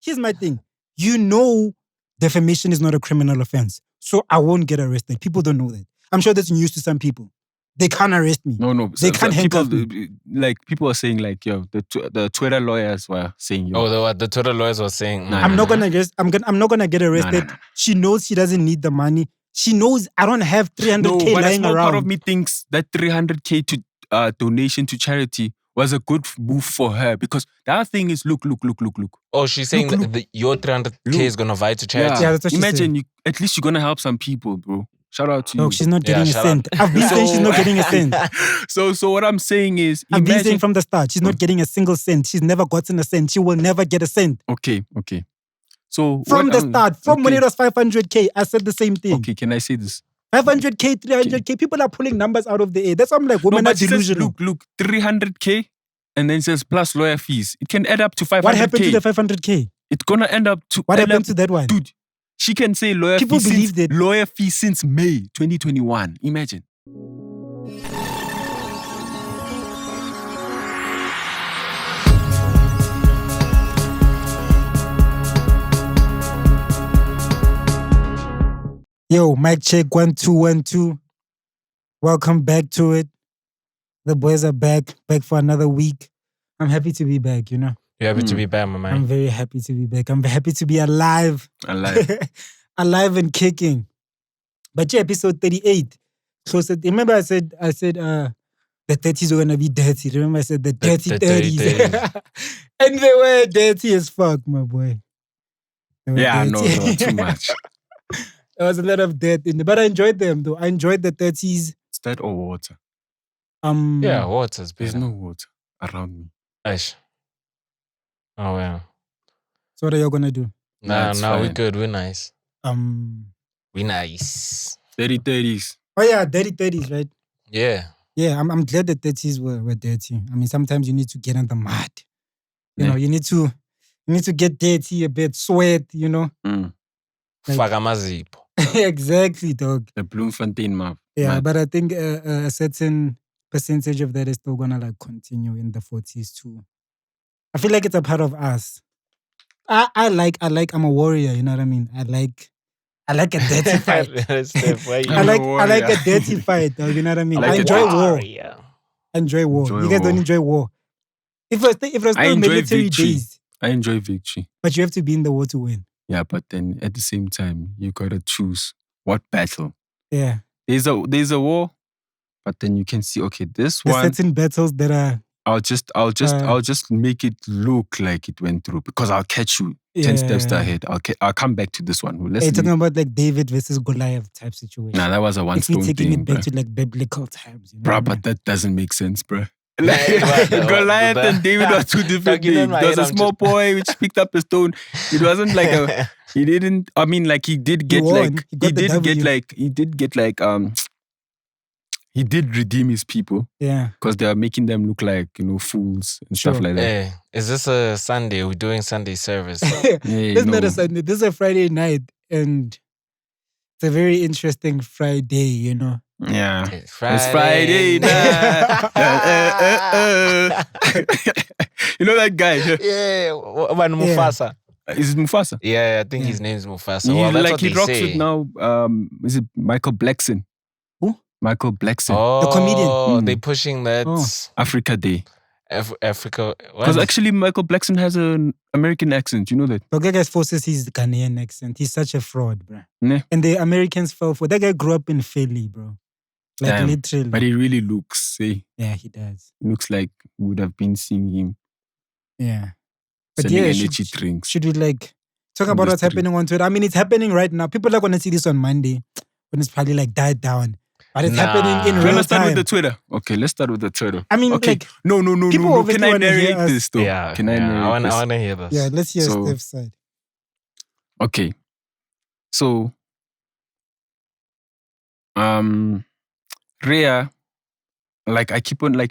here's my thing. You know defamation is not a criminal offense. So I won't get arrested. People don't know that. I'm sure that's news to some people. They can't arrest me. No. They can't handcuff me. Like people are saying, like, yo, the Twitter lawyers were saying, yo. Oh, the Twitter lawyers were saying, I'm not gonna get arrested. No. She knows she doesn't need the money. She knows I don't have 300K but a lying small around. part of me thinks that 300K to donation to charity was a good move for her, because the other thing is, look. Oh, she's saying that your 300K is gonna vie to charity. Yeah, that's what she Imagine at least you're gonna help some people, bro. Shout out to you. Look, she's not getting a shout cent. I've been saying she's not getting a cent. So what I'm saying is, I've been saying from the start, she's not getting a single cent. She's never gotten a cent. She will never get a cent. Okay. So from the start, when it was 500K, I said the same thing. Okay, can I say this? 500K, 300K, people are pulling numbers out of the air. That's why I'm like, women are delusional. Look, 300K, and then it says plus lawyer fees. It can add up to 500K. What happened to the 500K? It's gonna end up to... What happened to that one? Dude, she can say lawyer fee since May 2021. Imagine. Yo, mic check 1 2 1 2. Welcome back to it. The boys are back for another week. I'm happy to be back, you know. You're happy to be back, my man. I'm very happy to be back. I'm happy to be alive. Alive and kicking. But yeah, episode 38. So remember I said the 30s were gonna be dirty. Remember I said the dirty 30s. And they were dirty as fuck, my boy. Yeah, no, too much. There was a lot of dirt in there. But I enjoyed them though. I enjoyed the 30s. Is that or water? Yeah, water's better. There's no water around me. Aish. Oh, yeah. So what are y'all gonna do? Nah, we're good. We're nice. We nice. 30s. Oh yeah, dirty 30s, right? Yeah. Yeah, I'm glad the 30s were dirty. I mean, sometimes you need to get in the mud. You know, you need to get dirty a bit, sweat, you know. Faka mazipho. Exactly, dog. The Bloemfontein map. Yeah, but I think a certain percentage of that is still gonna like continue in the 40s too. I feel like it's a part of us. I'm a warrior, you know what I mean? I like a dirty fight. I like a dirty fight, dog, you know what I mean? I enjoy war. I enjoy war. You guys don't enjoy war. If it was still military days. I enjoy victory. But you have to be in the war to win. Yeah, but then at the same time, you gotta choose what battle. Yeah. There's a war, but then you can see, okay, there's certain battles that are... I'll just make it look like it went through, because I'll catch you 10 steps ahead. I'll come back to this one. You're talking about like David versus Goliath type situation. Nah, that was a one-stone thing. If we're taking it back to like biblical times. You know bro, but that doesn't make sense, bro. Goliath and David are two different things. There was a small boy which picked up a stone. It wasn't like he did redeem his people. Yeah. Because they are making them look like, fools and stuff like that. Hey, is this a Sunday? We're doing Sunday service. It's not a Sunday. This is a Friday night. And it's a very interesting Friday, you know. Yeah. It's Friday night. You know that guy? Yeah. Mufasa. Is it Mufasa? Yeah, I think his name is Mufasa. He rocks with now, is it Michael Blackson? Who? Michael Blackson. Oh, the comedian. They pushing that... Africa Day. Africa... Because actually Michael Blackson has an American accent. You know that? That guy forces his Ghanaian accent. He's such a fraud, bro. Nah. And the Americans fell for... That guy grew up in Philly, bro. Like damn. Literally. But he really looks, Yeah, he does. Looks like we would have been seeing him. Yeah. But selling yeah, energy drinks. Should we like talk about what's happening on Twitter? I mean, it's happening right now. People are going to see this on Monday when it's probably like died down. But it's happening in real time. Let's start with the Twitter. Okay, let's start with the Twitter. I mean, okay. like... No. Can I narrate this though? Yeah. Can I narrate this? I want to hear this. Yeah, let's hear Steph's side. Okay. So, Rhea, like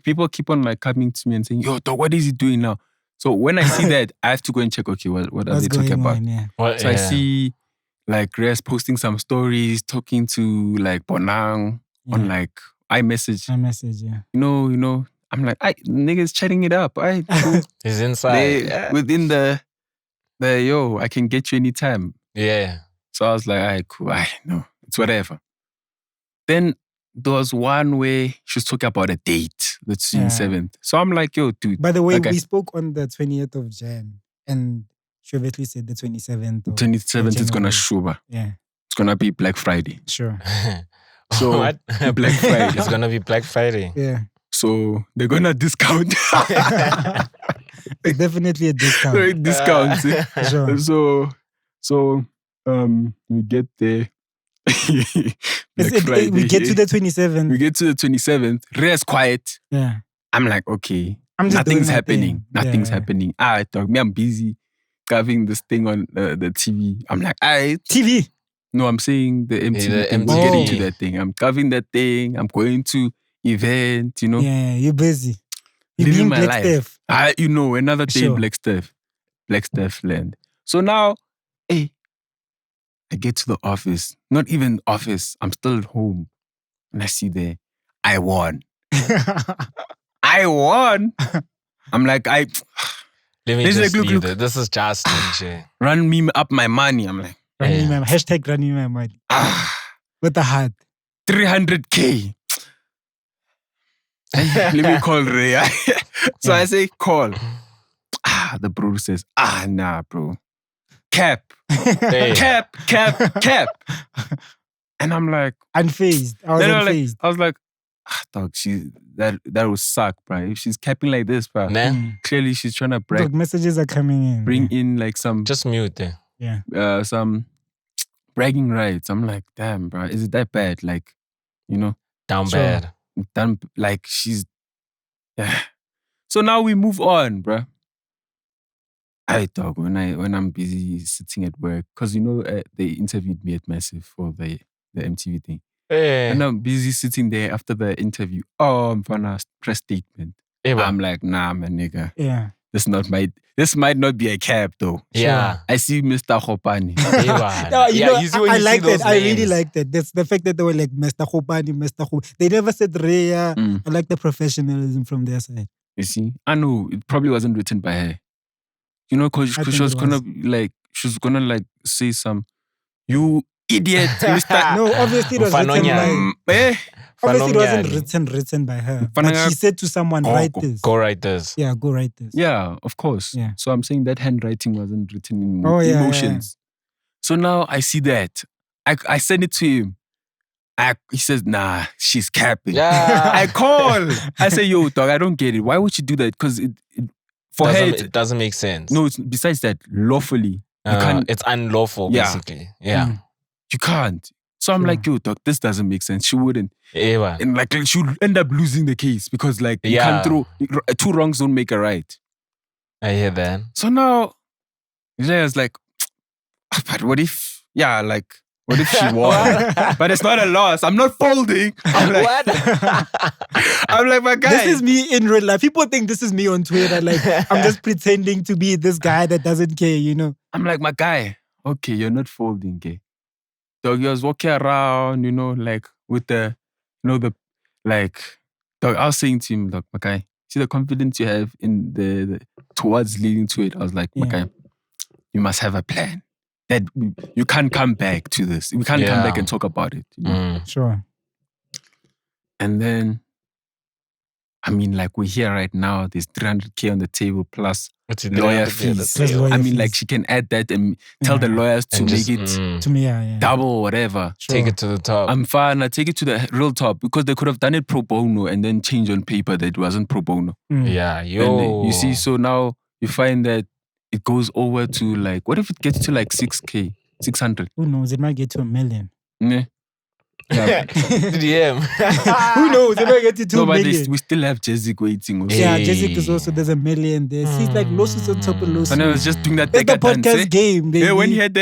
people keep on like coming to me and saying, yo, dog, what is he doing now? So when I see that, I have to go and check, okay, what are they talking about? Yeah. I see like Rhea's posting some stories, talking to like Bonang on like iMessage. Yeah. You know, I'm like, niggas chatting it up. He's inside. Within the yo, I can get you anytime. Yeah. So I was like, all right, cool. No, it's whatever. Then there was one where she was talking about a date, the 27th. So I'm like, yo, dude. By the way, we spoke on the 20th of Jan, and she obviously said the 27th. 27th is gonna shuba. Yeah. It's gonna be Black Friday. Sure. So what? Black Friday. It's gonna be Black Friday. Yeah. So they're gonna discount. It's definitely a discount. Discounts. Sure. So we get there. We get to the 27th. We get to the 27th. Rest quiet. Yeah. I'm like, okay. I'm just Nothing's happening. Thing. Nothing's happening. I thought me, I'm busy covering this thing on the TV. I'm like, TV. No, I'm saying the MTV thing. We're getting to that thing. I'm covering that thing. I'm going to event, you know. Yeah, you're busy. You're living being my Black life. Steph. Another day in Black Steph land. So now, I get to the office. Not even office. I'm still at home. And I see there, I won. I won. I'm like, Let me just look. This is just run me up my money. I'm like, hashtag run me my money. With the heart. 300K. Let me call Ray. So I say, call. The bro says, nah, bro. Cap. Cap. And I'm like, unfazed. I was unfazed. I was like, dog, that would suck, bro. If she's capping like this, bro, clearly she's trying to brag. Dog, messages are coming in. Bring in like some... Just mute it. Yeah. Some bragging rights. I'm like, damn, bro, is it that bad? Like, you know? Down bad. Like, she's... Yeah. So now we move on, bro. I dog, when I'm busy sitting at work, because, you know, they interviewed me at Massive for the MTV thing. Hey. And I'm busy sitting there after the interview. I'm gonna press statement. I'm like, nah, my nigga. Yeah. This might not be a cab though. Yeah. I see Mr. Khopani. I like that. I really like that. That's the fact that they were like Mr. Khopani. They never said Rhea. I like the professionalism from their side. You see? I know it probably wasn't written by her. You know, because she was gonna like say some, you idiot, Mr. No, obviously it was obviously it wasn't written by her. But she said to someone, write this. Go write this. Yeah, go write this. Yeah, of course. Yeah. So I'm saying that handwriting wasn't written in emotions. Yeah. So now I see that. I send it to him. He says, nah, she's capping. Yeah. I call. I say, yo, dog, I don't get it. Why would you do that? Because for her, it doesn't make sense. No, besides that, lawfully, you can't. It's unlawful, basically. Yeah. You can't. So I'm like, yo, dog, this doesn't make sense. She wouldn't. Yeah. And like, she would end up losing the case because like, you can't throw, two wrongs don't make a right. I hear that. So now, I was like, but what if she won? But it's not a loss. I'm not folding. I'm like, what? I'm like, my guy. This is me in real life. People think this is me on Twitter. Like, I'm just pretending to be this guy that doesn't care, you know? I'm like, my guy, okay, you're not folding, okay? Dog, you was walking around, you know, like, with the, you know, dog, I was saying to him, look, my guy, see the confidence you have in the towards leading to it. I was like, my guy, you must have a plan. That you can't come back to this. We can't come back and talk about it. You know? Sure. And then, I mean, like we're here right now. There's 300K on the table plus lawyer fees. I mean, like she can add that and tell the lawyers to make it to me, double or whatever. Sure. Take it to the top. I'm fine. I take it to the real top because they could have done it pro bono and then change on paper that it wasn't pro bono. Yeah, you see, so now you find that it goes over to like, what if it gets to like 6K, 600? Who knows? It might get to 1 million. Yeah. DM. Who knows? It might get to 2 million. We still have Jezik waiting. Also. Yeah, Jezik is also, there's 1 million there. He's like lawsuits on top of lawsuits. And I was just doing that It's the Teka podcast dance. game, baby. Yeah, when he had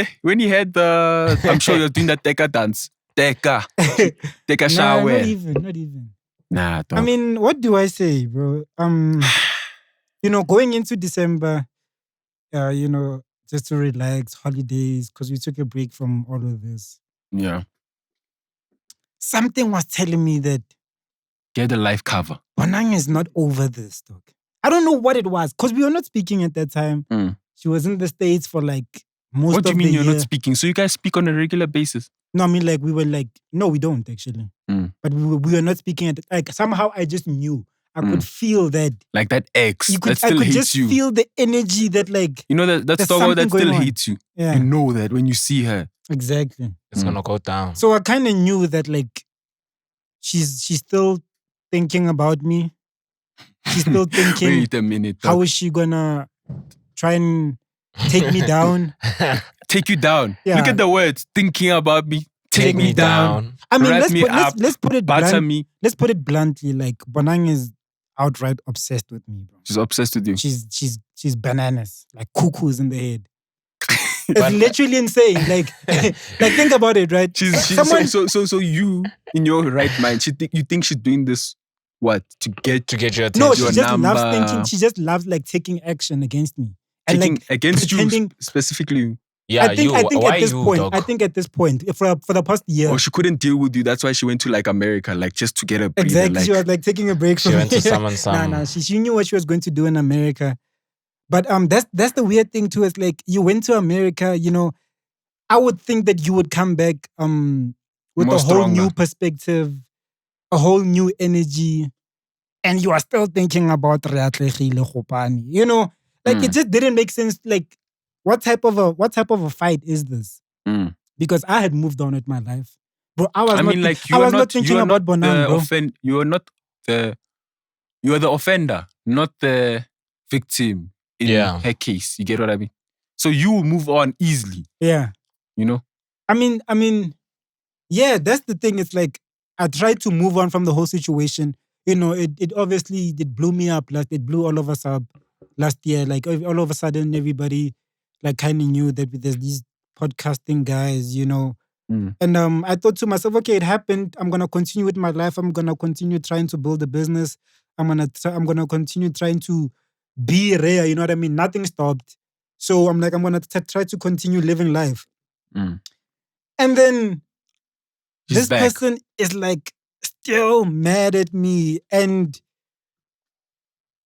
the, I'm sure he was doing that Teka dance. Teka shower. Not even. Nah, dog. I mean, what do I say, bro? You know, going into December, you know, just to relax, holidays, because we took a break from all of this. Yeah. Something was telling me that get a life cover. Bonang is not over this, dog. I don't know what it was, because we were not speaking at that time. She was in the States for like most What do of you mean the you're year. not speaking? So you guys speak on a regular basis? No, I mean like we were like, no, we don't actually. But we were not speaking at like somehow I just knew. I could feel that. Like that ex that I still could hates just you. feel the energy that like You know that there's Stogo something that still going on. hates you. Yeah. You know that when you see her. Exactly. It's gonna go down. So I kind of knew that like she's still thinking about me. She's still thinking. Wait a minute. How is she gonna try and take me down? Take you down. Yeah. Look at the words. Thinking about me. Take me down. I mean, Wrap me up, let's put it butter blunt, me. Let's put it bluntly. Like Bonang is outright obsessed with me, bro. She's obsessed with you. She's bananas, like cuckoos in the head. It's literally insane. Like think about it, right? So you in your right mind, you think she's doing this what to get your attention? No, she just loves thinking. She just loves like taking action against me and taking like against pretending, you specifically. Yeah, I think why at this you, point, dog? I think at this point, for the past year, Or she couldn't deal with you. That's why she went to like America, like just to get a breather. exactly. Like, she was like taking a break. She from went to me. summon some. Nah. She knew what she was going to do in America. But that's the weird thing too. Is like you went to America. You know, I would think that you would come back with More a whole stronger. new perspective, a whole new energy, and you are still thinking about Reatlegile Khopane. You know, like it just didn't make sense. Like, what type of a fight is this? Because I had moved on with my life, bro. I was not thinking about Bonang, bro. You are the offender, not the victim in her case. You get what I mean? So you will move on easily. Yeah. You know? I mean, yeah, that's the thing. It's like I tried to move on from the whole situation. You know, it obviously blew me up. Like it blew all of us up last year. Like all of a sudden, everybody like kind of knew that there's these podcasting guys, you know. And I thought to myself, okay, it happened. I'm gonna continue with my life. I'm gonna continue trying to build a business. I'm gonna continue trying to be rare. You know what I mean? Nothing stopped. So I'm like, I'm gonna try to continue living life. And then this person is like still mad at me, and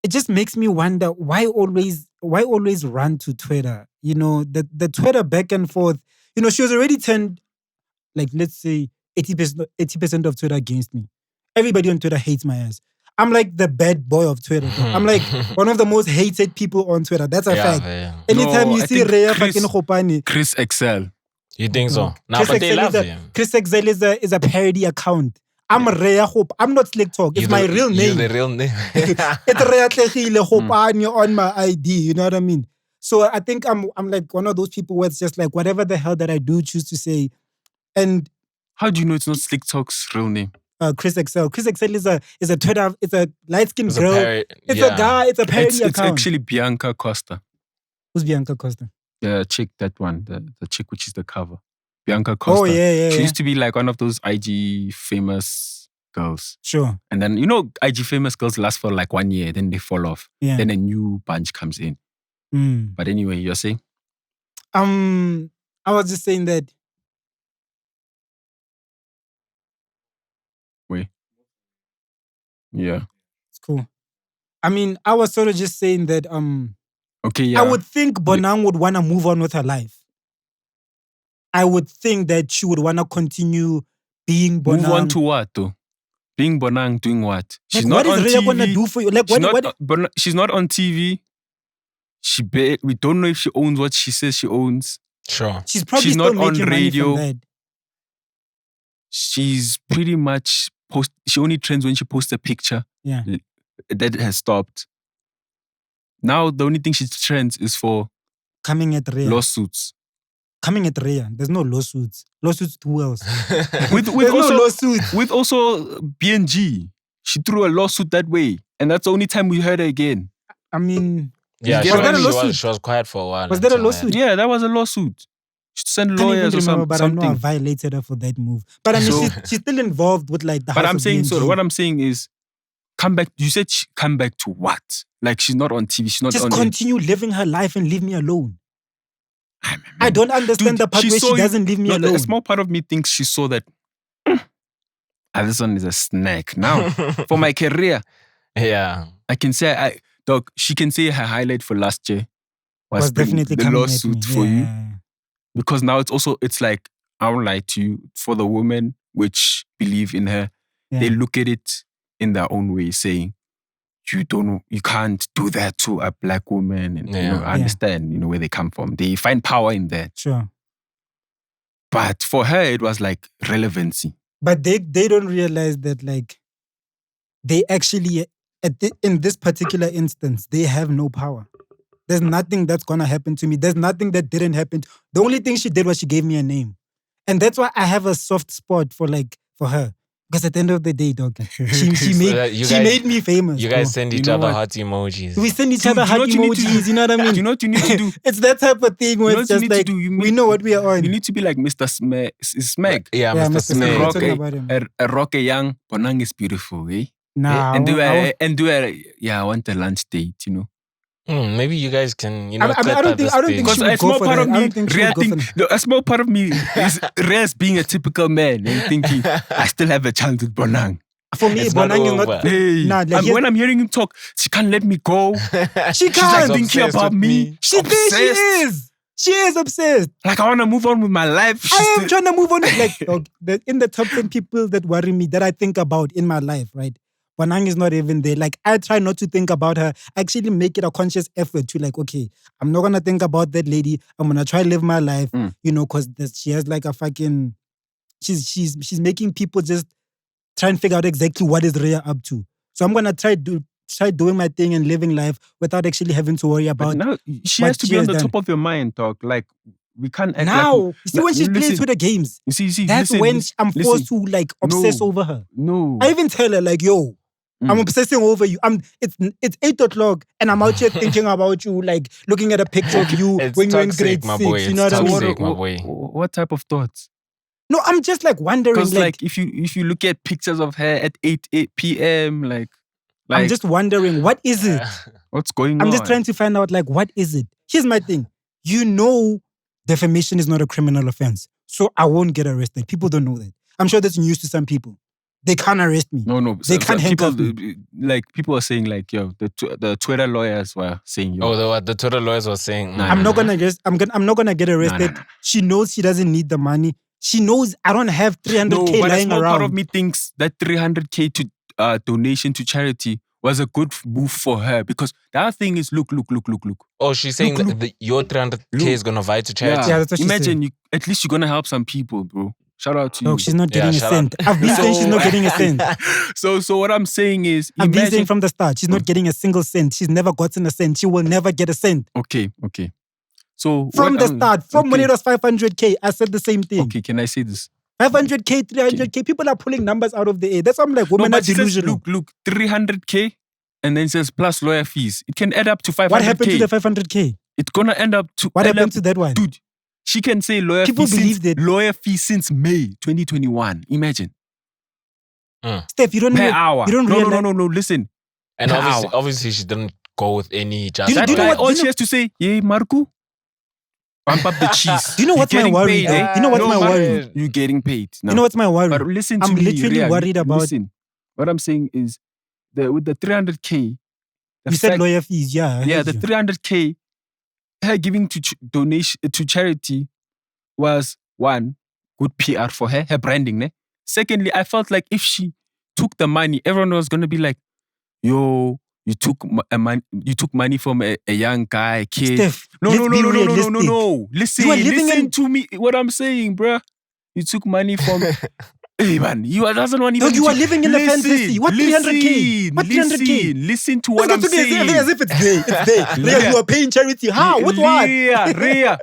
it just makes me wonder why always run to Twitter. You know, the Twitter back and forth. You know, she was already turned like let's say 80% of Twitter against me. Everybody on Twitter hates my ass. I'm like the bad boy of Twitter. Bro. I'm like one of the most hated people on Twitter. That's a fact. Yeah. Anytime you I see think Rhea fucking Khopane, Chris Excel. You think so? No, but they love him. Chris Excel is a parody account. I'm Rhea Hope. I'm not Slick Talk. It's my real name. You're the real name. It's Rhea Tlhegile Khopane on my ID. You know what I mean? So I think I'm like one of those people where it's just like whatever the hell that I do choose to say. And how do you know it's not Slick Talk's real name? Chris Excel. Chris Excel is a Twitter. It's a light-skinned girl. It's a guy. It's a parody account. It's actually Bianca Costa. Who's Bianca Costa? The chick, that one, the chick which is the cover. Bianca Costa. Oh yeah. She used to be like one of those IG famous girls. Sure. And then IG famous girls last for like 1 year, then they fall off. Yeah. Then a new bunch comes in. But anyway, you're saying? I was just saying that. Wait. Yeah. It's cool. I mean, I was sort of just saying that okay, yeah. I would think Bonang would want to move on with her life. I would think that she would want to continue being Bonang. Move on to what though? Being Bonang, doing what? She's like, not what on is TV. Rhea gonna do for you? Like she's not on TV. We don't know if she owns what she says she owns. Sure. She's probably she's still not on making radio. Money from that. She's pretty much she only trends when she posts a picture. Yeah. That has stopped. Now the only thing she trends is for coming at Rhea. Lawsuits. Coming at Rhea. There's no lawsuits. Lawsuits to who else? with There's also, no lawsuits. With also BNG. She threw a lawsuit that way. And that's the only time we heard her again. I mean... Yeah, she was quiet for a while. Was there a lawsuit? Yeah, that was a lawsuit. She sent lawyers or something. But I know I violated her for that move. But I mean, she's still involved with like the house of BNG. So what I'm saying is, come back. You said come back to what? Like she's not on TV. She's not just on... Just continue living her life and leave me alone. I don't understand the part where she doesn't leave me alone. A small part of me thinks she saw that this one is a snack. Now, for my career, yeah, I can say, she can say her highlight for last year was bringing definitely the coming lawsuit at me. for you. Yeah. Because now it's like, I won't lie to you, for the women which believe in her, they look at it in their own way, saying, you can't do that to a black woman. And I understand, where they come from. They find power in that. Sure. But for her, it was like relevancy. But they don't realize that, like, they actually, in this particular instance, they have no power. There's nothing that's going to happen to me. There's nothing that didn't happen. The only thing she did was she gave me a name. And that's why I have a soft spot for her. Because at the end of the day, dog, she made me famous. You guys send each other heart emojis. We send each other heart emojis, you know what I mean? Do you know what you need to do? It's that type of thing where it's just like, we know what we are on. You need to be like Mr. Smeg. Yeah, Mr. Smeg. Rock a young, Bonang is beautiful, eh? Nah. And do I want a lunch date, Maybe you guys can, I don't think because a small part of me, a small part of me is Rez being a typical man and thinking, I still have a chance with Bonang. For me, Bonang is not. Hey, when I'm hearing him talk, she can't let me go. She can't. She's like thinking about me. She is. She is obsessed. Like, I want to move on with my life. I am trying to move on. Like, in the top 10 people that worry me, that I think about in my life, right? Bonang is not even there. Like, I try not to think about her. I actually make it a conscious effort to, like, okay, I'm not going to think about that lady. I'm going to try to live my life, because she has like a fucking, she's making people just try and figure out exactly what is Rhea up to. So I'm going to try doing my thing and living life without actually having to worry about. But now she has to be on the top of your mind, dog. Like, we can't act now. Like, you see, when she plays with the games, that's when I'm forced to, like, obsess over her. No. I even tell her, like, yo, I'm obsessing over you. It's 8 o'clock and I'm out here thinking about you, like looking at a picture of you when you're in grade 6. You know what I mean? What type of thoughts? No, I'm just like wondering. Because like if you look at pictures of her at 8 p.m., like I'm just wondering, what is it? What's going on? I'm just trying to find out, like, what is it? Here's my thing. Defamation is not a criminal offense, so I won't get arrested. People don't know that. I'm sure that's news to some people. They can't arrest me. No. They can't handcuff me. Like, people are saying, like, yo, the Twitter lawyers were saying, yo. Oh, the Twitter lawyers were saying, I'm not gonna get arrested. Nah. She knows she doesn't need the money. She knows I don't have 300K but lying a small around. part of me thinks that 300K to donation to charity was a good move for her, because the other thing is, look. Oh, she's saying that your 300K is gonna vie to charity. Yeah, that's what Imagine at least you're gonna help some people, bro. Shout out to you. Look, she's not getting a cent. I've been saying she's not getting a cent. So what I'm saying is, I've been saying from the start, she's not getting a single cent. She's never gotten a cent. She will never get a cent. Okay. So from the start, when it was 500K, I said the same thing. Okay, can I say this? 500K, 300K, people are pulling numbers out of the air. That's why I'm like, women are delusional. Look, 300K, and then it says plus lawyer fees. It can add up to 500K. What happened to the 500K? It's gonna end up to. What happened to that one? Dude, she can say lawyer fee since May 2021. Imagine. Steph, you don't know. Per hour. You don't realize. No, listen. And obviously she didn't go with any justice. All she has to say, yeah, Marco, pump up the cheese. Do you know what's my worry? You know what's my worry? You're getting paid. No. You know what's my worry? But listen to me. I'm literally worried about. Listen, what I'm saying is, with the 300K. You said lawyer fees, yeah. Yeah, the 300K, her giving to donation to charity was, one, good PR for her branding. Ne? Secondly, I felt like if she took the money, everyone was gonna be like, yo, you took money from a young guy, kid. Steph, No. Listen to me. What I'm saying, bruh. You took money from. Hey man, you doesn't want even. No, you are living in a fantasy. What 300K? What 300K? Listen to what I'm saying. As if it's there. It's there. You are paying charity. How? With what? Rhea.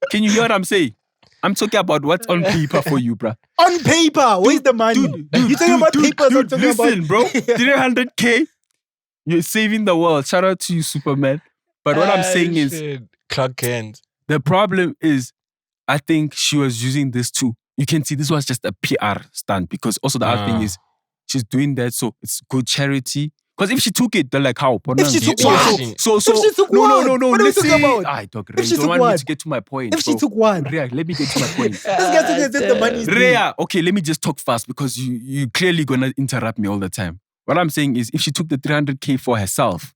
Can you hear what I'm saying? I'm talking about what's on paper for you, bruh. On paper? Where's the money? You talking about paper? Listen, bro. 300K. You're saving the world. Shout out to you, Superman. But what I'm saying is, Clark Kent. The problem is, I think she was using this too. You can see this was just a PR stunt, because also the other thing is she's doing that, so it's good charity. Because if she took it, they're like, how? If she took what? No. What are we talking about? I don't want me to get to my point. If she took one. Rhea, let me get to my point. This guy said the money is Rhea, okay, let me just talk fast, because you clearly gonna interrupt me all the time. What I'm saying is, if she took the 300K for herself,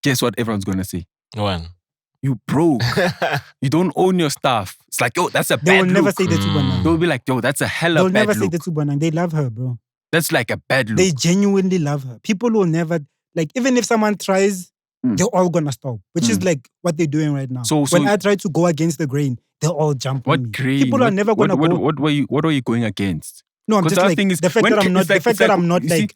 guess what everyone's gonna say? One. you broke. You don't own your stuff. It's like, yo, that's a They bad will never look. say that to Bonang. They'll be like, yo, that's a hella They'll bad never say look. that to Bonang. They love her, bro. That's like a bad look. They genuinely love her. People will never, like, even if someone tries, they're all gonna stop, which is like what they're doing right now. So when I try to go against the grain, they'll all jump on me. Grain? People are never gonna go. What are you going against? No, I'm just like the fact that I'm not like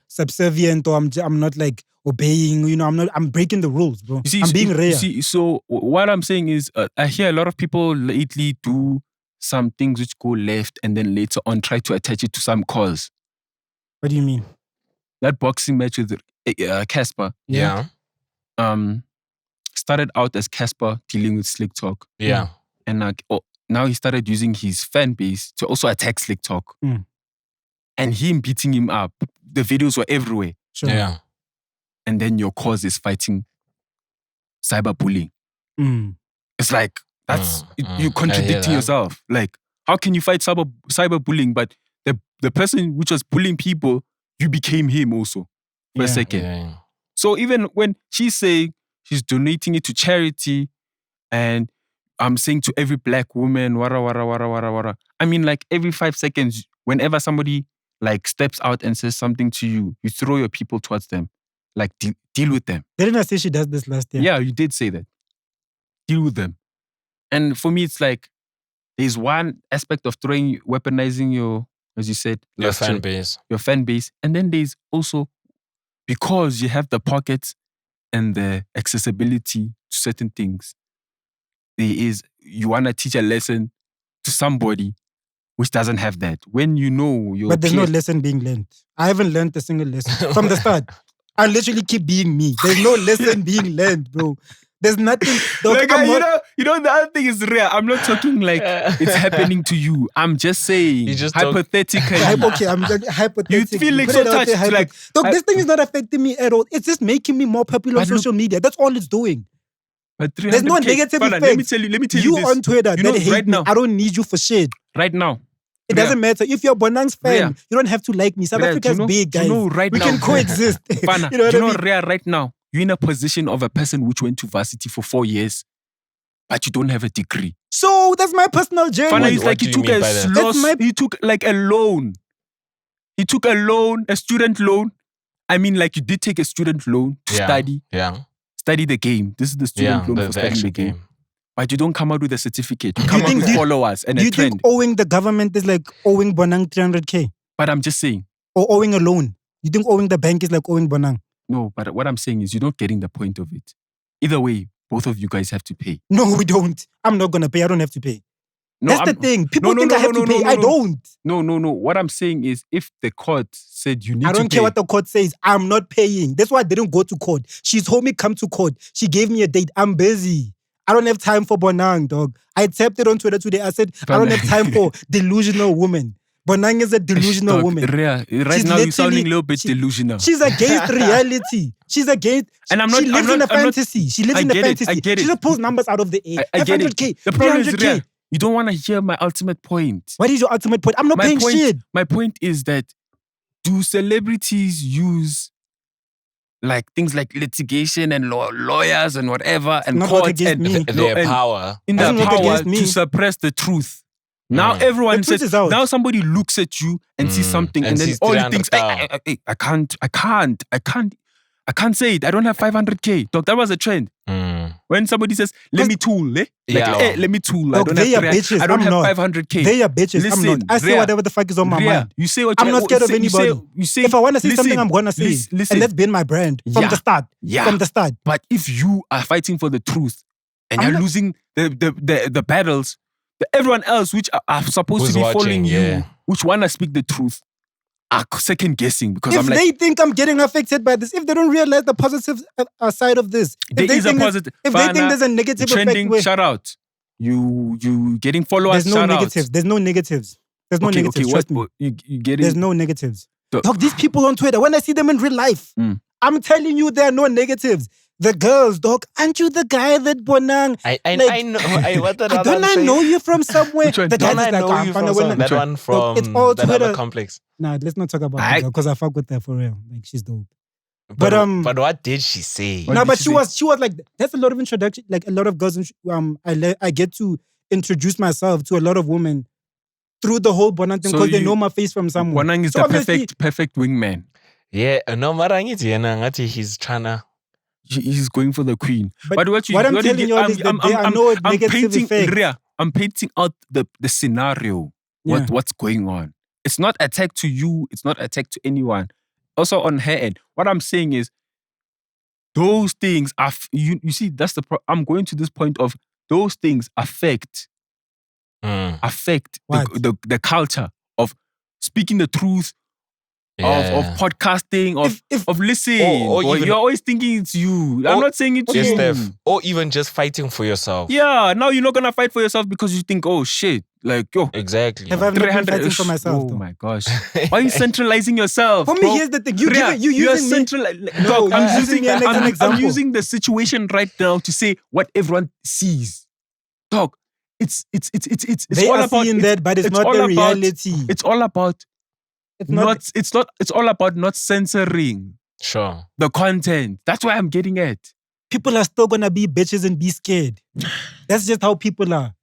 subservient, or I'm not like obeying. You know, I'm breaking the rules, bro. I'm being rare. So what I'm saying is, I hear a lot of people lately do some things which go left, and then later on try to attach it to some cause. What do you mean? That boxing match with Cassper. Yeah. Started out as Cassper dealing with Slick Talk. Yeah. And now he started using his fan base to also attack Slick Talk. And him beating him up. The videos were everywhere. Sure. Yeah. And then your cause is fighting cyberbullying. It's like, you contradicting yourself. Like, how can you fight cyberbullying, but the person which was bullying people, you became him also for a second. Yeah. So even when she's saying she's donating it to charity, and I'm saying to every black woman, wara, wara, wara, wara, wara. I mean, like every 5 seconds, whenever somebody like steps out and says something to you, you throw your people towards them. Like, deal with them. Didn't I say she does this last year? Yeah, you did say that. Deal with them. And for me, it's like, there's one aspect of weaponizing your, as you said, Your fan base. Your fan base. And then there's also, because you have the pockets and the accessibility to certain things, you want to teach a lesson to somebody which doesn't have that. When you know you're But there's no lesson being learned. I haven't learned a single lesson from the start. I literally keep being me. There's no lesson being learned, bro. There's nothing. Like, you know, the other thing is rare. I'm not talking like it's happening to you. I'm just saying, hypothetically. Okay, I'm hypothetically. You feel like so touched. Like, this thing is not affecting me at all. It's just making me more popular on social media. That's all it's doing. But there's no negative effect. Let me tell you this. On Twitter, that hate right me. Now, I don't need you for shit. Right now. It doesn't matter. If you're Bonang's fan, you don't have to like me. South Africa's big, guys. We can coexist. Fana, you know what I mean? Rhea, right now, you're in a position of a person which went to varsity for 4 years, but you don't have a degree. So that's my personal journey. Fana, it's like he took like a loan. He took a loan, a student loan. I mean, like, you did take a student loan to study. Yeah. Study the game. This is the student loan for studying the game. But you don't come out with a certificate. You come out with followers and a trend. Do you think owing the government is like owing Bonang 300K? But I'm just saying. Or owing a loan? You think owing the bank is like owing Bonang? No, but what I'm saying is you're not getting the point of it. Either way, both of you guys have to pay. No, we don't. I'm not going to pay. I don't have to pay. That's the thing. People think I have to pay. I don't. No. What I'm saying is, if the court said you need to pay. I don't care what the court says. I'm not paying. That's why I didn't go to court. She told me come to court. She gave me a date. I'm busy. I don't have time for Bonang, dog. I tapped it on Twitter today. I said, I don't have time for delusional woman. Bonang is a delusional woman. Right now, you're sounding a little bit delusional. She's against reality. She's against... And I'm not, she lives in a fantasy. She lives in a fantasy. I get it. She just pulls numbers out of the air. I get 500K, it. The problem is, 300K. You don't want to hear my ultimate point. What is your ultimate point? I'm not paying shit. My point is that, do celebrities use like things like litigation and lawyers and whatever and courts and their power in their power to suppress the truth? Now everyone says, now somebody looks at you and sees something and then all he thinks, I can't say it. I don't have 500K. Dog, that was a trend. When somebody says, let me tool, let me tool. Dog, I don't have 500K. They are bitches. Listen, I'm not. I say whatever the fuck is on my mind. You say what I'm not scared of anybody. If I want to say something, I'm going to say it. Listen. And that's been my brand from the start. From the start. But if you are fighting for the truth and you're losing the battles, everyone else which are supposed to be following you, which want to speak the truth, are second guessing because if they think I'm getting affected by this, if they don't realize the positive side of this, there is a positive. If they think there's a negative trending, effect, shout out. You getting followers. There's no negatives. There's no negatives. There's no negatives. Trust me. You getting? There's no negatives. Dog, these people on Twitter, when I see them in real life, I'm telling you, there are no negatives. The girls, dog, aren't you the guy that Bonang? I know. Don't I know you from somewhere? The guy I know you from somewhere. That one from it's all that Twitter. other complex. Nah, let's not talk about her because I fuck with her for real. Like, she's dope. But what did she say? No, but she was like, that's a lot of introduction. Like a lot of girls, I get to introduce myself to a lot of women through the whole Bonang thing because they know my face from somewhere. Bonang is the perfect wingman. Yeah, no, Marangiti, he's trying to. He's going for the queen. But what I'm telling you is that I know it negative effect. I'm painting out the scenario. What's going on? It's not attack to you. It's not attack to anyone. Also on her end, what I'm saying is, those things are you see. That's the I'm going to this point of those things affect the culture of speaking the truth. Of podcasting, of listening. Or even, you're always thinking it's you. I'm not saying it's you. Steph, or even just fighting for yourself. Yeah, now you're not going to fight for yourself because you think, oh shit, like, yo. Exactly. Have I ever been fighting for myself? Oh my gosh. Why are you centralizing yourself? For me, here's the thing. You using me. No, I'm using me as an example. I'm using the situation right now to say what everyone sees. Dog, it's they all are about seeing that, but it's not the reality. It's all about It's all about not censoring the content. That's why I'm getting at. People are still gonna be bitches and be scared. That's just how people are.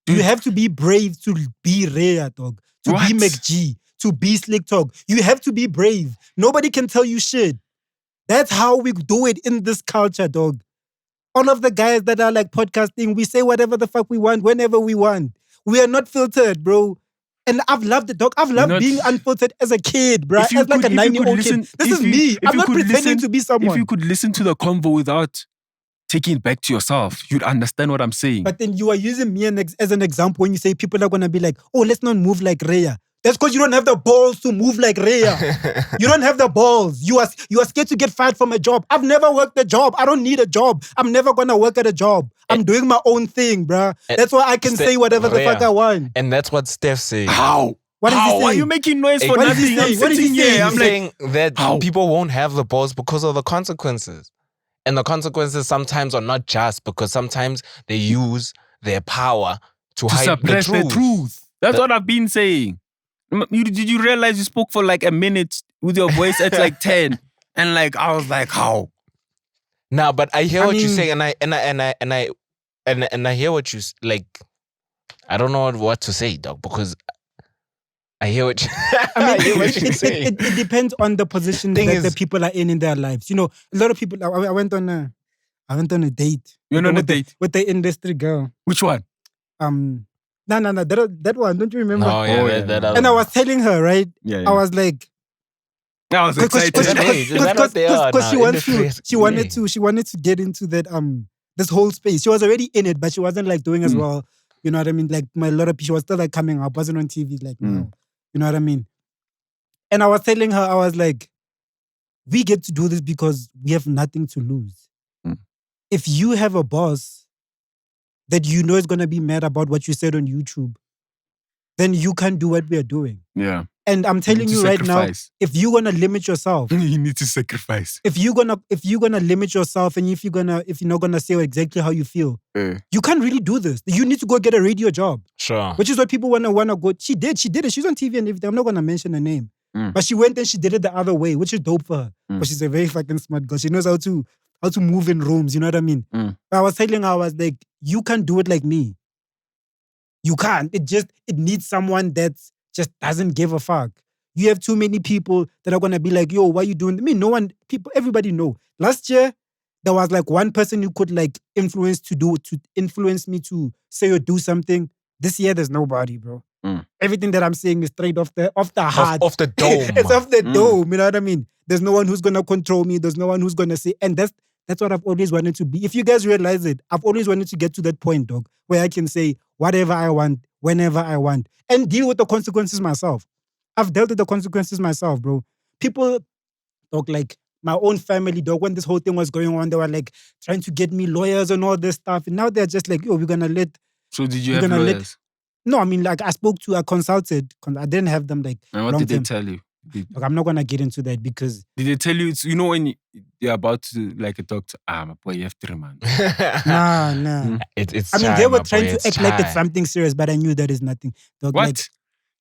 Dude. You have to be brave to be rare, dog. To be McG, to be slick talk. You have to be brave. Nobody can tell you shit. That's how we do it in this culture, dog. All of the guys that are like podcasting, we say whatever the fuck we want, whenever we want. We are not filtered, bro. And I've loved it, dog. I've loved being unfiltered as a kid, bro. As like a 9-year-old kid. This is me. I'm not pretending to be someone. If you could listen to the convo without taking it back to yourself, you'd understand what I'm saying. But then you are using me as an example when you say people are going to be like, oh, let's not move like Rhea. That's because you don't have the balls to move like Rhea. You don't have the balls. You are scared to get fired from a job. I've never worked a job. I don't need a job. I'm never going to work at a job. I'm doing my own thing, bruh. That's why I can say whatever the fuck I want. And that's what Steph says. How? What is he saying? Why are you making noise for nothing? I'm sitting here. I'm saying that people won't have the balls because of the consequences. And the consequences sometimes are not just because sometimes they use their power to hide suppress the truth. That's what I've been saying. Did you realize you spoke for like a minute with your voice at like 10? And like I was like, how? Nah, but I hear what you say, and I hear what you like. I don't know what to say, dog, because I hear what you, say. It depends on the position that the people are in their lives. You know, a lot of people. I went on a date. You're on a date with the industry girl. Which one? No, that one. Don't you remember? Oh yeah, that and I was telling her, right? Yeah. I was like, I was excited because she wanted to get into that this whole space. She was already in it, but she wasn't like doing as well. You know what I mean? Like a lot of people, she was still like coming up, wasn't on TV like now. You know what I mean? And I was telling her, I was like, we get to do this because we have nothing to lose. If you have a boss that you know is going to be mad about what you said on YouTube, then you can't do what we are doing. Yeah. And I'm telling you right now, if you're going to limit yourself, you need to sacrifice. If you're going to limit yourself and if you're not going to say exactly how you feel, you can't really do this. You need to go get a radio job. Sure. Which is what people want to go. She did it. She's on TV and everything. I'm not going to mention her name. But she went and she did it the other way, which is dope for her. But she's a very fucking smart girl. She knows how to move in rooms, you know what I mean? But I was telling her, I was like, you can't do it like me. You can't. It needs someone that just doesn't give a fuck. You have too many people that are going to be like, yo, why are you doing? I mean, everybody know. Last year, there was like one person who could like influence me to say or do something. This year, there's nobody, bro. Everything that I'm saying is straight off the heart. Off the dome. It's off the dome, you know what I mean? There's no one who's going to control me. There's no one who's going to say, and that's what I've always wanted to be. If you guys realize it, I've always wanted to get to that point, dog, where I can say whatever I want, whenever I want, and deal with the consequences myself. I've dealt with the consequences myself, bro. People, dog, like my own family, dog, when this whole thing was going on, they were like trying to get me lawyers and all this stuff. And now they're just like, yo, we're going to let... So did you have lawyers? No, I mean, like I consulted. I didn't have them like... And what did they tell you? Look, I'm not going to get into that because... Did they tell you, you know when you're about to like a doctor, my boy, you have 3 months. Nah. It's I mean, they were trying to act like it's something serious, but I knew that is nothing. Dog, what? Like,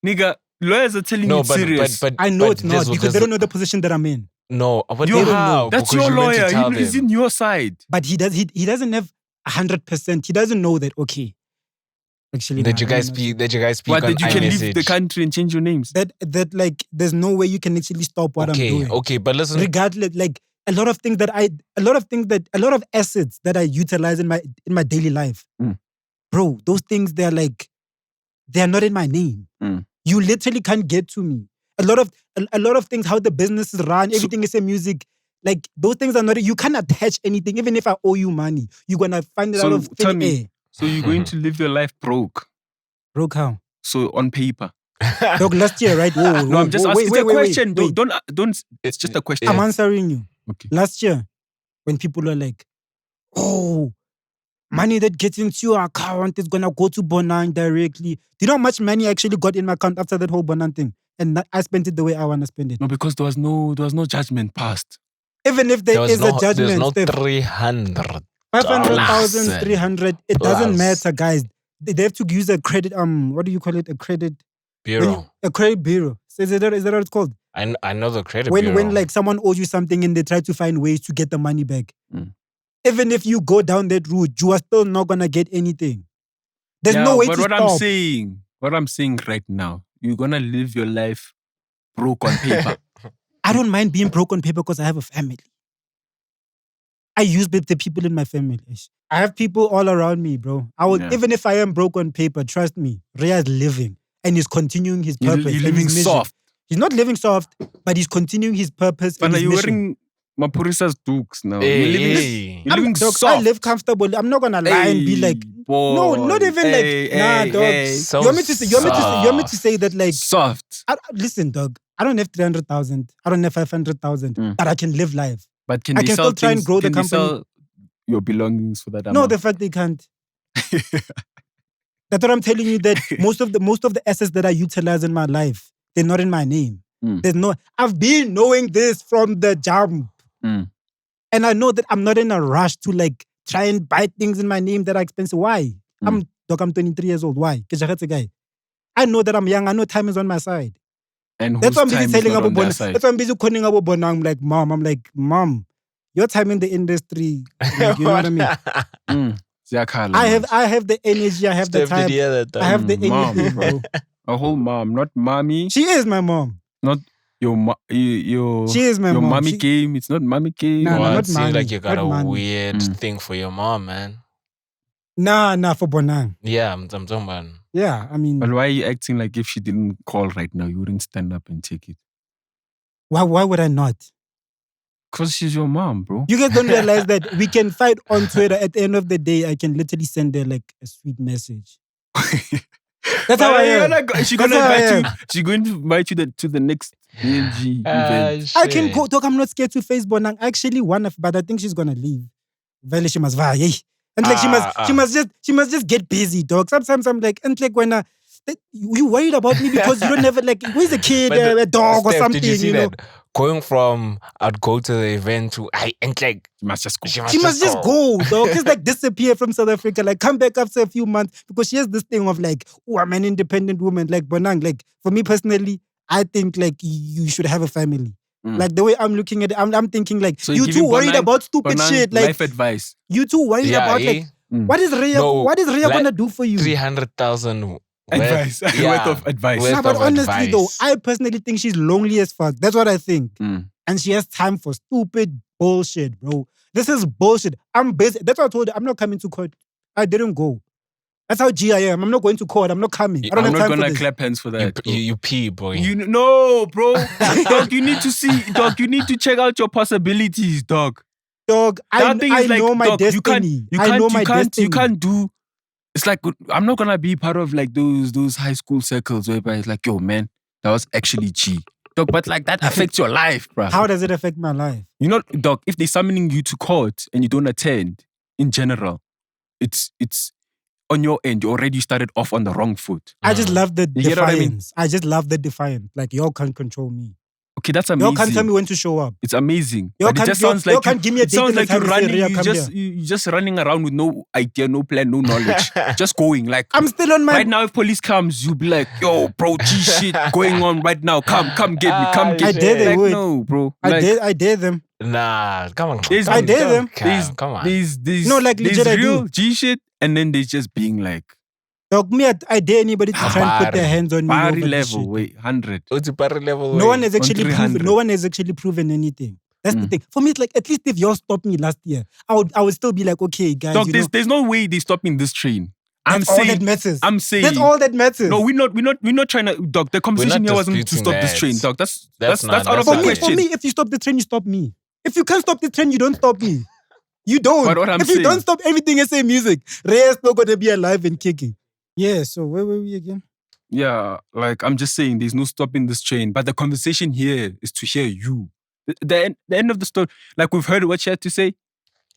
nigga, lawyers are telling you it's serious. But I know it's not because they don't know the position that I'm in. No, but You're- how? That's Because your you meant to lawyer. tell He's them. in your side. But he doesn't have 100%. He doesn't know that. Okay, actually, Did nah, you let me guys not speak? say Did you guys speak What, on that you can leave the iMessage? country and change your names? that like there's no way you can actually stop what I'm doing. Okay, but listen. Regardless, like a lot of assets that I utilize in my daily life, bro. Those things they're not in my name. You literally can't get to me. A lot of things, how the business is run, everything is a music. Like those things are not. You can't attach anything. Even if I owe you money, you're gonna find it out of tell thin me, air. so you're going to live your life broke? Broke how? So on paper. Dog, last year, right? Whoa, No, I'm just whoa, asking. wait, It's a question. wait. Don't. It's just a question. I'm answering you. Okay. Last year, when people are like, "Oh, money that gets into your account is gonna go to Bonang directly." Do you know how much money I actually got in my account after that whole Bonang thing? And I spent it the way I want to spend it. No, because there was no judgment passed. Even if there is a judgment, there's no Steph, 300. 500,000, 300, it doesn't Plus. matter, guys. They have to use a credit, what do you call it? A credit Bureau. a credit bureau. So is that what it's called? I know the credit When bureau. like someone owes you something and they try to find ways to get the money back. Even if you go down that route, you are still not gonna get anything. There's no way but to what stop. what I'm saying right now, you're gonna live your life broke on paper. I don't mind being broke on paper because I have a family. I use the people in my family. I have people all around me, bro. Even if I am broke on paper, trust me, Rhea is living and he's continuing his purpose. You're and living his mission. soft. He's not living soft, but he's continuing his purpose and But his you're mission. wearing Mapurisa's dukes now. Hey. You're living Dog, soft. I live comfortable. I'm not gonna lie and be like, no, not even nah, dog. So You want me to say that like soft. listen, dog. I don't have 300,000. I don't have 500,000. But I can live life. But can I they can sell still try and things- grow the can they company. sell your belongings for that No, amount? the fact they can't. That's what I'm telling you. That most of the assets that I utilize in my life, they're not in my name. There's no. I've been knowing this from the jump, and I know that I'm not in a rush to like try and buy things in my name that are expensive. Why? I'm 23 years old. Why? Because I know that I'm young. I know time is on my side. And That's why I'm whose busy time is telling not about on their Bonang. side? That's why I'm busy calling about Bonang. I'm like, mom, your time in the industry. Like, you know what I mean? I have the energy. I have the Steph, time. did you hear that? I have the Mom. anything, bro. A whole mom, not mommy. She is my mom. Not your She is my your mom. mommy game. It's not mommy game. Nah, Well, not it seems money, like you got not a money. weird thing for your mom, man. Nah, for Bonang. Yeah, I'm talking about. Yeah, I mean, But why are you acting like if she didn't call right now, you wouldn't stand up and take it? why would I not? Because she's your mom, bro. You guys don't realize that we can fight on Twitter. At the end of the day, I can literally send her like a sweet message. That's how I am. She's That's gonna how I invite am. you. She's going to invite you to the next BLG event. I can go talk. I'm not scared to face Bonang. I actually wanna, but I think she's gonna leave. Vele she must va, yay. And like she must just get busy, dog. Sometimes I'm like, and like when you worried about me because you don't have like where's a kid, a dog or Steph, something, did you see you know? that? Going from I'd go to the event to and like You must just go. She must just go, dog. Just like disappear from South Africa, like come back after a few months because she has this thing of like, oh, I'm an independent woman. Like Bonang, like for me personally, I think like you should have a family. Like the way I'm looking at it, I'm thinking like So you give too him worried Bonang- about stupid Bonang shit. Like life advice. you too worried about like what is Rhea? No, what is Rhea like, gonna do for you? 300,000 Advice. Worth of advice. worth Nah, but of honestly though, advice. I personally think she's lonely as fuck. That's what I think. And she has time for stupid bullshit, bro. This is bullshit. I'm busy. That's what I told her. I'm not coming to court. I didn't go. That's how G I am. I'm not going to court. I'm not coming. I don't I'm have not time for gonna this. clap hands for that. bro. You pee, boy. No, bro. Dog, you need to see. Dog, you need to check out your possibilities, dog. Dog, I That thing is like, know my dog, destiny. I know my destiny. You can't do. It's like I'm not gonna be part of like those high school circles whereby it's like, yo, man, that was actually G. Dog, but like that affects your life, bro. How does it affect my life? You know, dog, if they're summoning you to court and you don't attend, in general, it's on your end. You already started off on the wrong foot. I just love the You get what I mean? defiance. I just love the defiance. Like y'all can't control me. Okay, that's Y'all amazing. can't tell me when to show up. It's amazing. Y'all But it just sounds y'all like can't give me a it date sounds and a like you're time and say, running. "Rhea, come here." You're just running around with no idea, no plan, no knowledge. Just going like. I'm still on my. Right now, if police comes, you'll be like, "Yo, bro, G shit going on right now. Come get me, come get I me." dare they Like, would. no, bro. I Like, dare them. Nah, come on. There's- I dare them. Come on. There's No, like, there's legit, I real do. G shit, and then there's just being like Dog, me, I dare anybody to try and put their Habari. hands on me over party this level. shit. Wait, 100. What's the party level? No one way? has actually 300. proven. No one has actually proven anything. That's the thing. For me, it's like at least if y'all stopped me last year, I would still be like, okay, guys. Dog, you know, there's no way they stopping this train. that's all that matters. I'm saying That's all that matters. No, we're not trying to. Dog, the conversation here wasn't to disputing stop this that. train. Dog, that's That's not- out of that's the not it. For question. me, if you stop the train, you stop me. If you can't stop the train, you don't stop me. You don't. But what I'm if you saying- don't stop everything and say music, Rhea's still gonna be alive and kicking. Yeah. So where were we again? Yeah, like I'm just saying, there's no stopping this train. But the conversation here is to hear you. The end of the story, like we've heard what she had to say.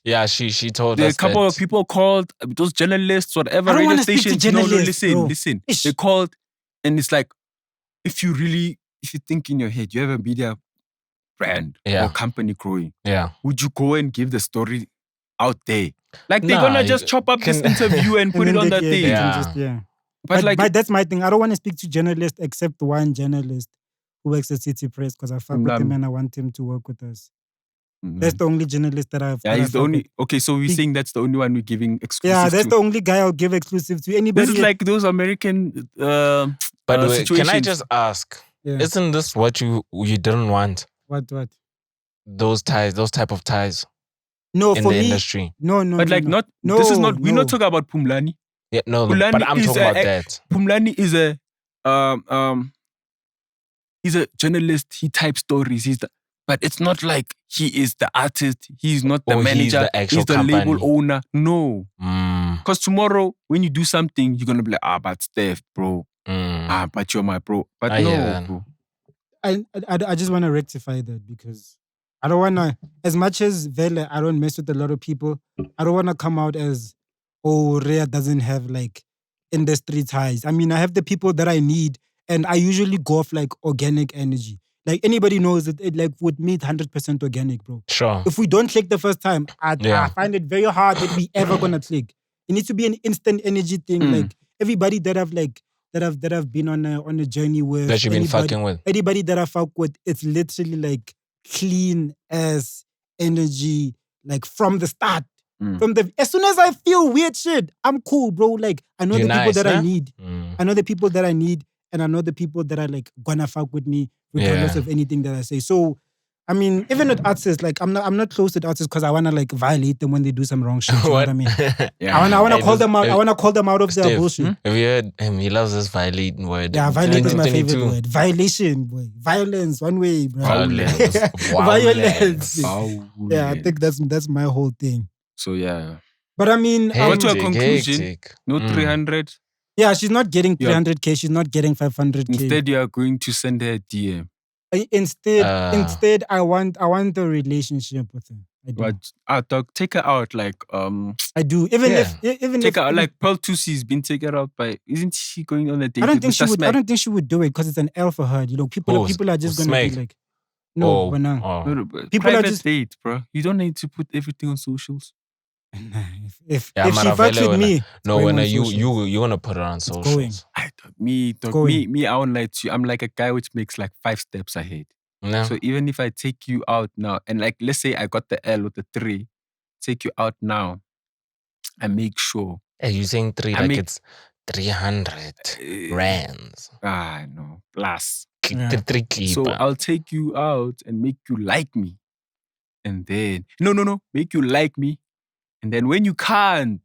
Yeah, she told There are us a couple that. of people called, those journalists, whatever, I don't radio wanna speak to stations. journalists, bro. Listen. Ish. They called, and it's like, if you think in your head, you have a media brand Yeah. or company growing, Yeah. would you go and give the story out there? Like, they're Nah, gonna you just chop up this can- interview and put it on the they thing. can Yeah. just, yeah. But like, that's my thing. I don't want to speak to journalists except one journalist who works at City Press because I fuck with him and I want him to work with us. That's the only journalist that I've. yeah, that I he's the fuck only. with. Okay, so we're saying that's the only one we're giving exclusive Yeah, that's to. the only guy I'll give exclusive to. Anybody. This is like those American But wait, situations. can I just ask? Yeah. Isn't this what you didn't want? What? Those ties, those type of ties No, in for the me. industry. No. But like no. not. No, This is not. We're no. not talking about Pumlani. Yeah, no, Pumlani but I'm is talking about that. Pumlani is a he's a journalist. He types stories. But it's not like he is the artist. He's not the Or he's manager. the actual he's the label company. owner. No. Mm, Because tomorrow, when you do something, you're gonna be like, but Steph, bro. mm. But you're my bro. But I hear no, that. bro. I just want to rectify that because I don't want to. As much as Vele, I don't mess with a lot of people. I don't want to come out as, oh, Rhea doesn't have like industry ties. I mean, I have the people that I need, and I usually go off like organic energy. Like anybody knows that it like with me, it's 100% organic, bro. Sure. If we don't click the first time, I Yeah. find it very hard that we ever gonna click. It needs to be an instant energy thing. Like everybody that I've been on a journey with, That you've been anybody- fucking with. anybody that I fuck with, it's literally like clean as energy, like from the start. As soon as I feel weird shit, I'm cool, bro. Like I know You're the people nice, that I nah? need. I know the people that I need, and I know the people that are like gonna fuck with me regardless Yeah. of anything that I say. So, I mean, even with artists, like I'm not close to artists because I wanna like violate them when they do some wrong shit. You know what I mean? Yeah. I wanna Hey, call this- them out. I hey, wanna call them out of their Steph, bullshit. Have you heard him? He loves this violating word. Yeah, violate is my favorite 2022. word. Violation, boy. Violence, one way, bro. Violence. Violence. Violence. Yeah, I think that's my whole thing. So yeah. But I mean, Go to a Hectic, conclusion. hectic. No Mm. 300. yeah, she's not getting Yeah. 300K. She's not getting 500K. Instead, you are going to send her a DM. Instead, I want a relationship with her. I do. But dog, take her out. Like I do. Even Yeah. if take her out. Like Pearl Tusi's been taken out by. Isn't she going on a date? I don't with think she Mr. would. I Smack? don't think she would do it because it's an L for her. You know, people Who? are just Who, gonna be Smack? like, no, Bonang. Oh. No, but People are private just- date, bro. You don't need to put everything on socials. Nah, if Yeah, she Mara fucks Vele with when me, No, going when on you socials. you wanna put it on socials. going. Me, I won't lie to you. I'm like a guy which makes like 5 steps ahead. No? So even if I take you out now, and like let's say I got the L with the 3, take you out now, I make sure. Hey, you saying three I like make- it's 300 rands. No, plus. Yeah. Three So clip. I'll take you out and make you like me. And then, no, make you like me. And then when you can't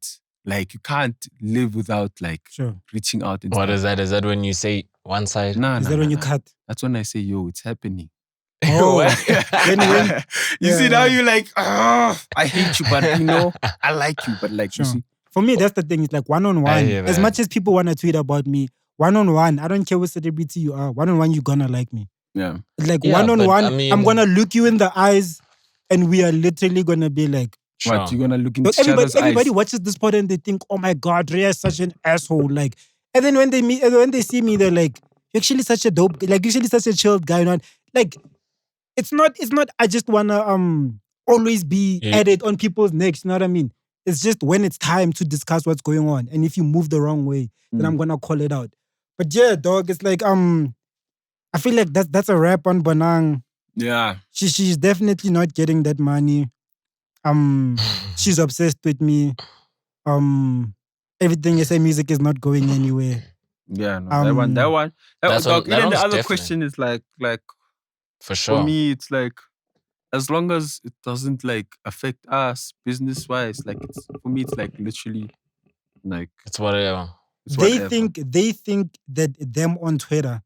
live without like Sure. reaching out and What stuff. is that? Is that when you say one side? Nah, Is nah, that when nah, you nah. cut? That's when I say, yo, it's happening. Oh, What? You see Yeah, now yeah. you're like, I hate you, but I like you, but like Sure. you see. For me, that's the thing. It's like one-on-one. hear As that. much as people want to tweet about me, one-on-one, I don't care what celebrity you are. One-on-one, you're gonna like me. Yeah. It's like Yeah, one-on-one, but I mean- I'm gonna look you in the eyes, and we are literally gonna be like. Sure. What, you're gonna look into Look, each other's everybody eyes? watches this pod and they think, oh my God, Rhea is such an asshole. Like, and then when they see me, they're like, you're actually such a dope, like, you're actually such a chilled guy. You know? Like, it's not. I just wanna always be Yeah. added on people's necks. You know what I mean? It's just when it's time to discuss what's going on, and if you move the wrong way, then I'm gonna call it out. But yeah, dog, it's like I feel like that's a wrap on Bonang. Yeah. She's definitely not getting that money. She's obsessed with me. Everything SA music is not going anywhere. Yeah, no, that one. That Dog, one- even the that other one's question is like For sure. for me, it's like as long as it doesn't like affect us business wise, like it's for me, it's like literally like It's whatever. it's They whatever. think that them on Twitter,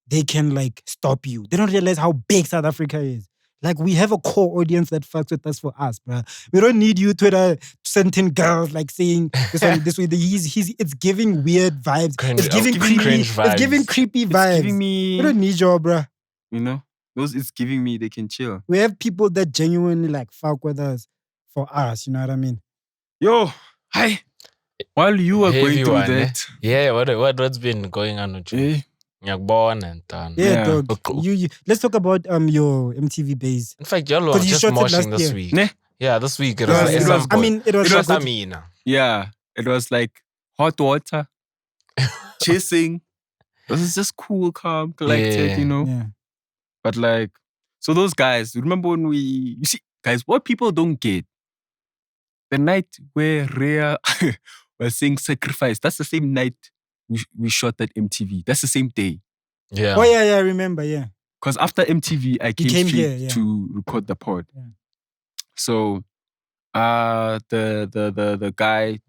they can like stop you. They don't realize how big South Africa is. Like we have a core audience that fucks with us for us, bro. We don't need you Twitter sending girls like saying this one this way. It's giving weird vibes. Cringe- it's giving cringe creepy. vibes. It's giving creepy It's vibes. giving me, We don't need you, bro. you know, those it's giving me. They can chill. We have people that genuinely like fuck with us for us. You know what I mean? Yo, hi. While you were going Heavy through one, eh? that, Yeah, what's been going on with you? eh, Ngiyakubona and done. Yeah, Yeah. dog. Okay. You let's talk about your MTV base. In fact, y'all were 'Cause you just shot it moshing last this year. week. Ne? Yeah, this week it Yeah, was. it SM was- I mean, it was it was good. Amina. yeah, it was like hot water, chasing. This is just cool, calm, collected, Yeah. you know. Yeah. But like, so those guys, remember when you see, guys, what people don't get, the night where Rhea was saying sacrifice, that's the same night we shot that MTV. That's the same day. Yeah. Oh yeah, I remember. Yeah. Because after MTV, I came came straight here, yeah. to record the pod. Yeah. So, the guy,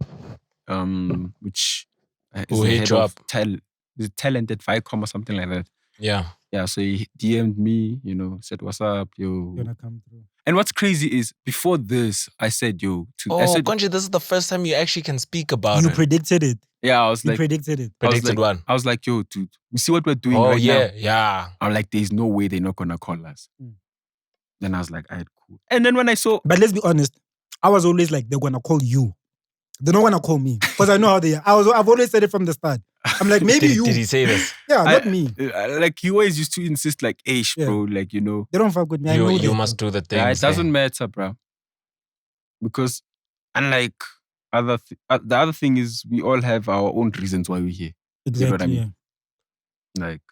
which is Who the hit head you of up? the talent at Viacom or something like that. Yeah. Yeah, so he DM'd me, you know, said, "What's up, yo?" You're gonna come through. And what's crazy is before this, I said, "Yo," I Oh, said, Konji, this is the first time you actually can speak about You it. predicted it. yeah, I was You like, predicted it. I was Predicted like- one. I was like, "Yo, dude, you see what we're doing Oh, right yeah, now?" yeah. I'm like, "There's no way they're not gonna call us." Mm. Then I was like, "Alright, cool." And then when I saw, But let's be honest. I was always like, they're gonna call you. They're not gonna call me because I know how they are. I've always said it from the start. I'm like, maybe Did, you. did he say this? Yeah, not me. like you always used to insist, like, "Ish, Yeah. bro, like you know, They don't fuck with me. I know You that, must bro. do the thing. yeah, it doesn't matter, bro." Because unlike the other thing is we all have our own reasons why we're here. Exactly. what I mean? Yeah. Like,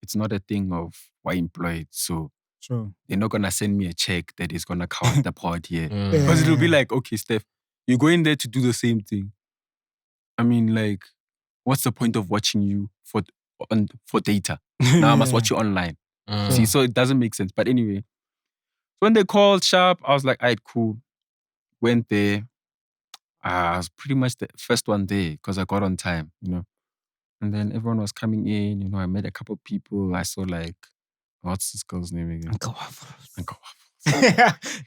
it's not a thing of why employed. So Sure. they're not gonna send me a check that is gonna count the pod here. Mm. Because it'll be Yeah. like, okay, Steph, you're going there to do the same thing. I mean, like, what's the point of watching you for data? Now I must watch you online. Mm. See, so it doesn't make sense. But anyway, when they called sharp, I was like, alright, cool. Went there. I was pretty much the first one there because I got on time, you know. And then everyone was coming in, you know. I met a couple of people. I saw like, what's this girl's name again? Uncle Waffles. Uncle Waffles.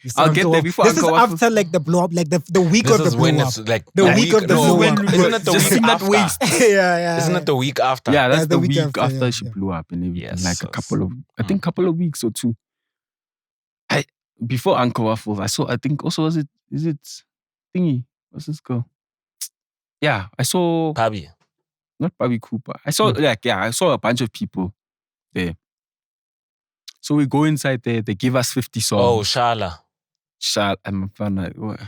You saw I'll get Uncle there Waffles. before This Uncle is Waffles. after like the blow up, like the week This of the is when blow it's up. like The week of the no, blow when, up. isn't it the Just week in that after? waist. yeah. Isn't it the week after? Yeah, that's Yeah, the week after yeah, she yeah. blew up and everything. Yes, like a yes. couple of, I think couple of weeks or two. Before Uncle Waffles, I saw, I think also is it thingy? What's this girl? Yeah, I saw, Pabi. not Bobby Cooper. I saw, I saw a bunch of people there. So we go inside there, they give us 50 Oh, songs. Shala. I'm fun, like, what?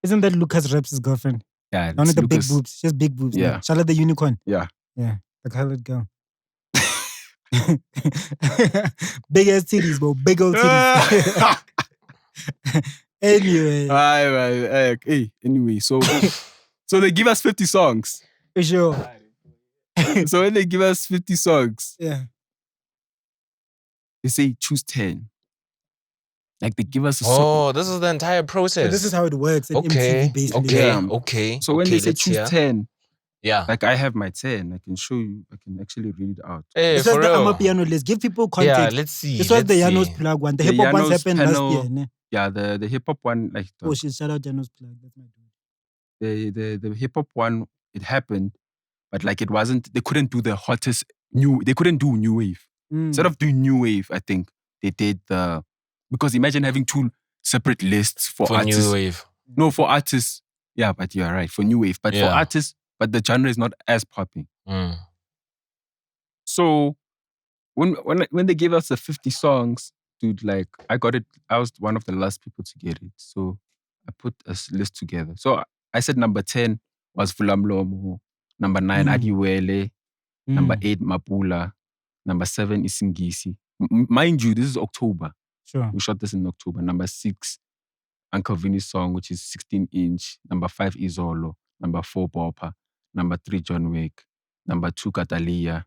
Isn't that Lucas Rap's girlfriend? Yeah, One it's of the big Lucas. boobs. She has big boobs. Yeah. Charlotte the unicorn. Yeah. Yeah. The colored girl. Big ass titties, bro. Big old titties. Anyway, Hey, anyway, so they give us 50 songs. for sure. So when they give us 50 songs, Yeah. they say choose 10. Like they give us a song. Oh, this is the entire So process. this is how it works at okay. MTV basically. Okay. Yeah. Okay. So when okay, they say let's choose hear. 10, Yeah. like I have my 10, I can show you, I can actually read it out. Hey, This was for the real. Amapiano list. Give people Yeah, context. let's see. This was the let's Yanos see. plug one. The The hip hop ones Yanos happened panel- last year. Ne? Yeah, the hip hop one, like Oh shit, shout out Yanos plug. That's my dude. the hip hop one, it happened, but like it wasn't, they couldn't do the hottest they couldn't do new wave. Mm. Instead of doing new wave, I think they did because imagine having two separate lists for artists. New wave. No, for artists. Yeah, but you're right, for new wave. But for Yeah. artists, but the genre is not as popping. Mm. So when they gave us the 50 songs, dude, like I got it. I was one of the last people to get it. So I put a list together. So I said number 10 was Fulamlomo. Number 9, Adiwele. Number 8, Mapula. Number 7, Isingisi. Mind you, this is October. Sure. We shot this in October. Number 6, Uncle Vinny's song, which is 16-inch. Number 5, Izolo. Number 4, Bopa. Number 3, John Wick. Number 2, Katalia.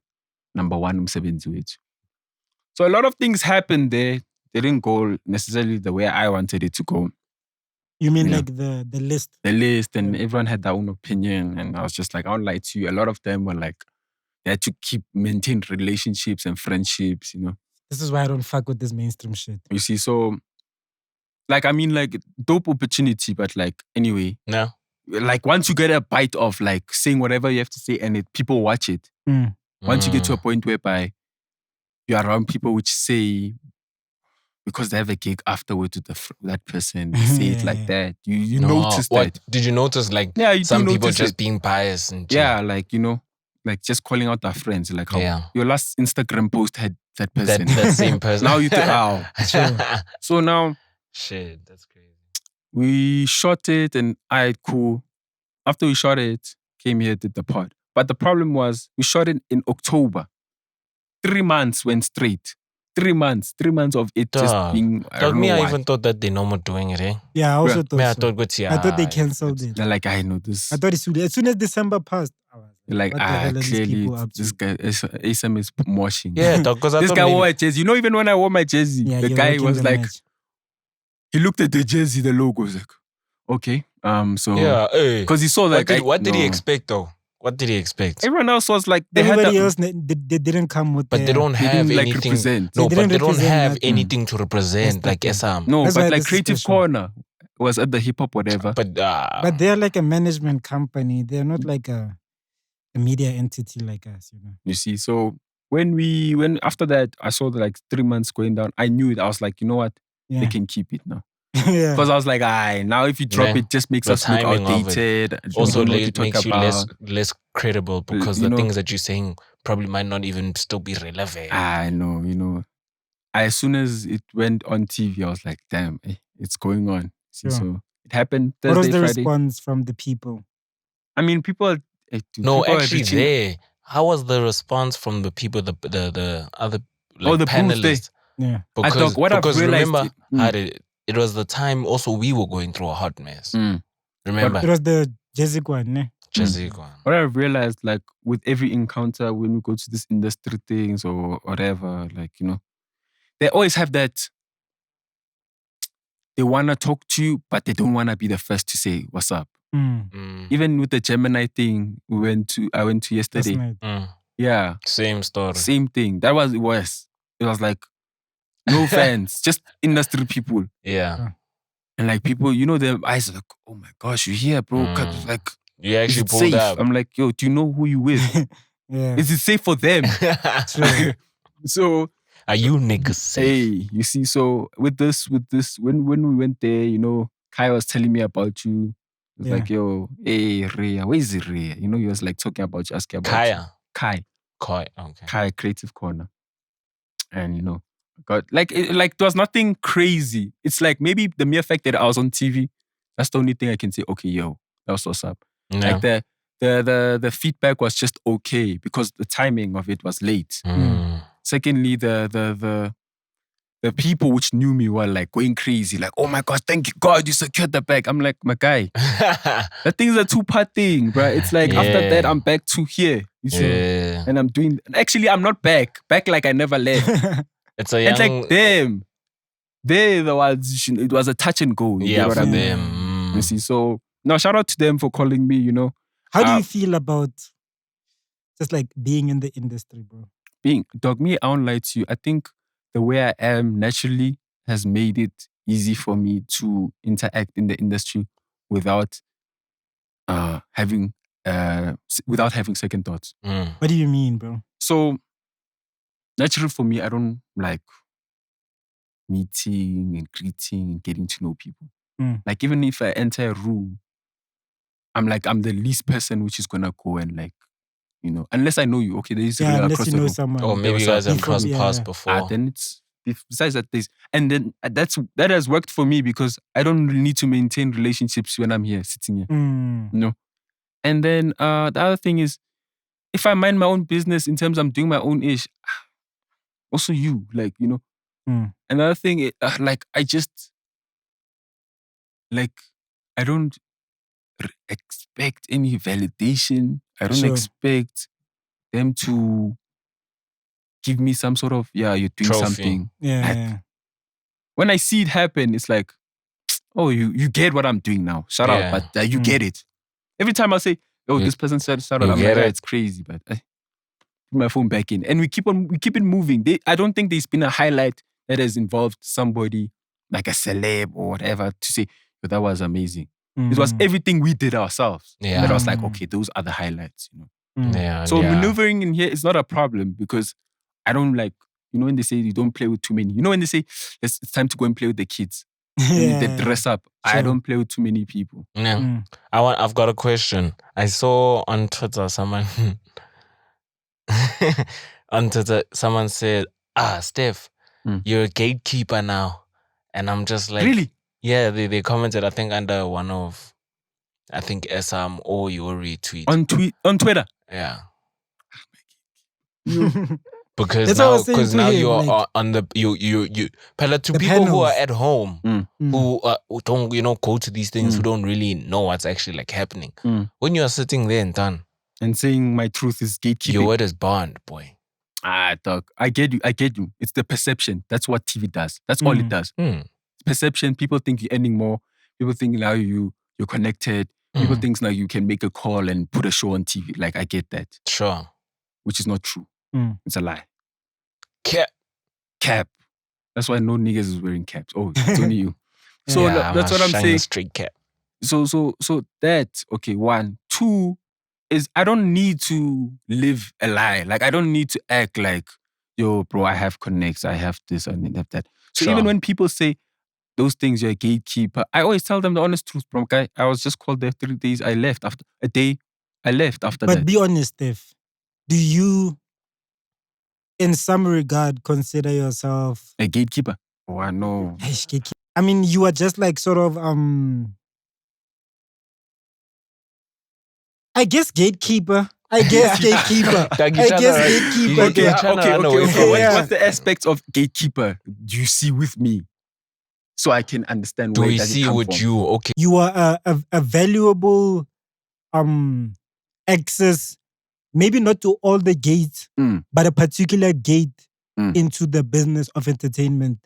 Number 1, Umsebenzi Wethu. So a lot of things happened there. They didn't go necessarily the way I wanted it to go. You mean Yeah. like the list? The list, and everyone had their own opinion. And I was just like, I won't lie to you. A lot of them were like, they had to maintain relationships and friendships, you know. This is why I don't fuck with this mainstream shit. You see, so like, I mean, like, dope opportunity, but like, anyway. No. Like, once you get a bite of like saying whatever you have to say and people watch it, once you get to a point whereby you're around people which say, because they have a gig afterwards with that person, they say it like that. You notice what, that. Did you notice like you some do people notice just it. being biased and Yeah, like, you know, like just calling out their friends. Like how your last Instagram post had that person. That same person. Now you think, wow. So now, shit, that's crazy. We shot it and cool. After we shot it, came here, did the pod. But the problem was, we shot it in October. 3 months went straight. 3 months. 3 months of it just being. I even thought that they no more doing it, eh? Yeah, I also thought. I so. thought, I thought they cancelled it. They're like, I know this. I thought as soon as December passed, I was like, what the hell are clearly these people up to? this guy, ASM is moshing. Yeah, because this guy wore a jersey. You know, even when I wore my jersey, the guy was like, he looked at the jersey, the logo was like, okay, so because he saw that. What did he expect though? What did he expect? Everyone else was like, everybody else they didn't come with. But they don't have anything. Like, represent. No, but they don't have anything to represent like SM. No, but like Creative Corner was at the hip hop whatever. But they're like a management company. They're not like a media entity like us, you know. You see, so when after that I saw the like 3 months going down, I knew it. I was like, you know what? They can keep it now. Because I was like, now if you drop it, just makes us look outdated. Also, makes you less credible because the things that you're saying probably might not even still be relevant. I know, you know. As soon as it went on TV, I was like, damn, it's going on. See, so it happened Thursday, what was the Friday. response from the people? I mean, people. No, actually, there. How was the response from the people, the other like, the panelists? Yeah, because remember, it was the time also we were going through a hot mess. Remember? It was the Jezik one, ne? Jezik one. What I've realized, like with every encounter when we go to these industry things or whatever, like, you know, they always have that. They want to talk to you, but they don't want to be the first to say, what's up? Even with the Gemini thing I went to yesterday. Yeah. Same story. Same thing. That was worse. It was like, no fans, just industry people. Yeah. And like people, you know, their eyes are like, oh my gosh, you here, bro? Like, you actually pulled safe? up. I'm like, yo, do you know who you with? Is it safe for them? So are you niggas safe? Hey, you see, so with this, when we went there, you know, Kai was telling me about you. He was like, yo, hey, Rhea, where is Rhea? You know, he was like talking about you, asking about you. Kai, okay. Kai, Creative Corner. And you know, God, like there was nothing crazy. It's like maybe the mere fact that I was on TV, that's the only thing I can say, okay, yo, that was what's up. Yeah. Like the feedback was just okay because the timing of it was late. Secondly, the people which knew me were like going crazy, like, oh my gosh, thank you God, you secured the bag. I'm like, my guy, that thing's a 2-part thing, bro. It's like after that, I'm back to here. You see? And I'm doing, actually, I'm not back like I never left. It's like, damn, they the ones, it was a touch and go. You know what I mean? Them. You see, so no, shout out to them for calling me, you know. How do you feel about just like being in the industry, bro? Dog, me, I won't lie to you. I think the way I am naturally has made it easy for me to interact in the industry without having second thoughts. What do you mean, bro? So naturally for me, I don't like meeting and greeting and getting to know people. Like even if I enter a room, I'm the least person which is gonna go and like, you know, unless I know you. Okay, there is unless you know someone. Or maybe you guys have crossed paths before. Then it's besides that, and then that has worked for me because I don't really need to maintain relationships when I'm here, sitting here. Mm. You know? And then the other thing is, if I mind my own business in terms I'm doing my own ish, also you, like, you know. Mm. Another thing, like, I just, like, I don't expect any validation. I don't Sure. expect them to give me some sort of, you're doing Trophy. something. Yeah. Like, yeah. when I see it happen, it's like, oh, you get what I'm doing now. Shout out, Yeah. but you get it. Every time I say, oh, this person said shout out, you I'm get like, it. it's crazy, but put my phone back in. And we keep it moving. I don't think there's been a highlight that has involved somebody like a celeb or whatever to say, oh, that was amazing. It was Mm. everything we did ourselves. Yeah. That I was like, Mm. okay, those are the highlights, you know. Mm. Yeah. So yeah. maneuvering in here is not a problem because I don't like, you know, when they say you don't play with too many. You know when they say it's time to go and play with the kids. And they dress up. I Sure. don't play with too many people. Yeah. Mm. I've got a question. I saw on Twitter someone someone said, Steph, Mm. you're a gatekeeper now. And I'm just like, Really? yeah, they commented, I think under one of, I think SM or your retweet. On Twitter. Yeah. Mm. Because That's what I now, was saying because to now him, you're like- on the Pella, to The people who are panels. at home, Mm. who don't go to these things, Mm. who don't really know what's actually like happening. Mm. When you are sitting there and done, And saying my truth is gatekeeping. your word is bond, boy. Dog. I get you. It's the perception. That's what TV does. That's all it does. Perception. People think you're earning more. People think now you're connected. People think now you can make a call and put a show on TV. Like, I get that. Sure. Which is not true. Mm. It's a lie. Cap. That's why no niggas is wearing caps. Oh, it's only you. So Yeah, that's what I'm shine saying. the straight cap. So that, okay, one. Two is I don't need to live a lie. Like, I don't need to act like, yo, bro, I have connects, I have this, and I have that. So Sure. even when people say those things, you're a gatekeeper, I always tell them the honest truth, bro. Guy, I was just called there 3 days. I left after a day. I left after But that. be honest, Steph. Do you, in some regard, consider yourself A gatekeeper? Oh, I know. I mean, you are just like sort of I guess gatekeeper. I guess gatekeeper. I guess gatekeeper. Okay. Yeah. What's the aspects of gatekeeper do you see with me? So I can understand Do where we does it see come with from. you? Okay. You are a valuable access, maybe not to all the gates, but a particular gate into the business of entertainment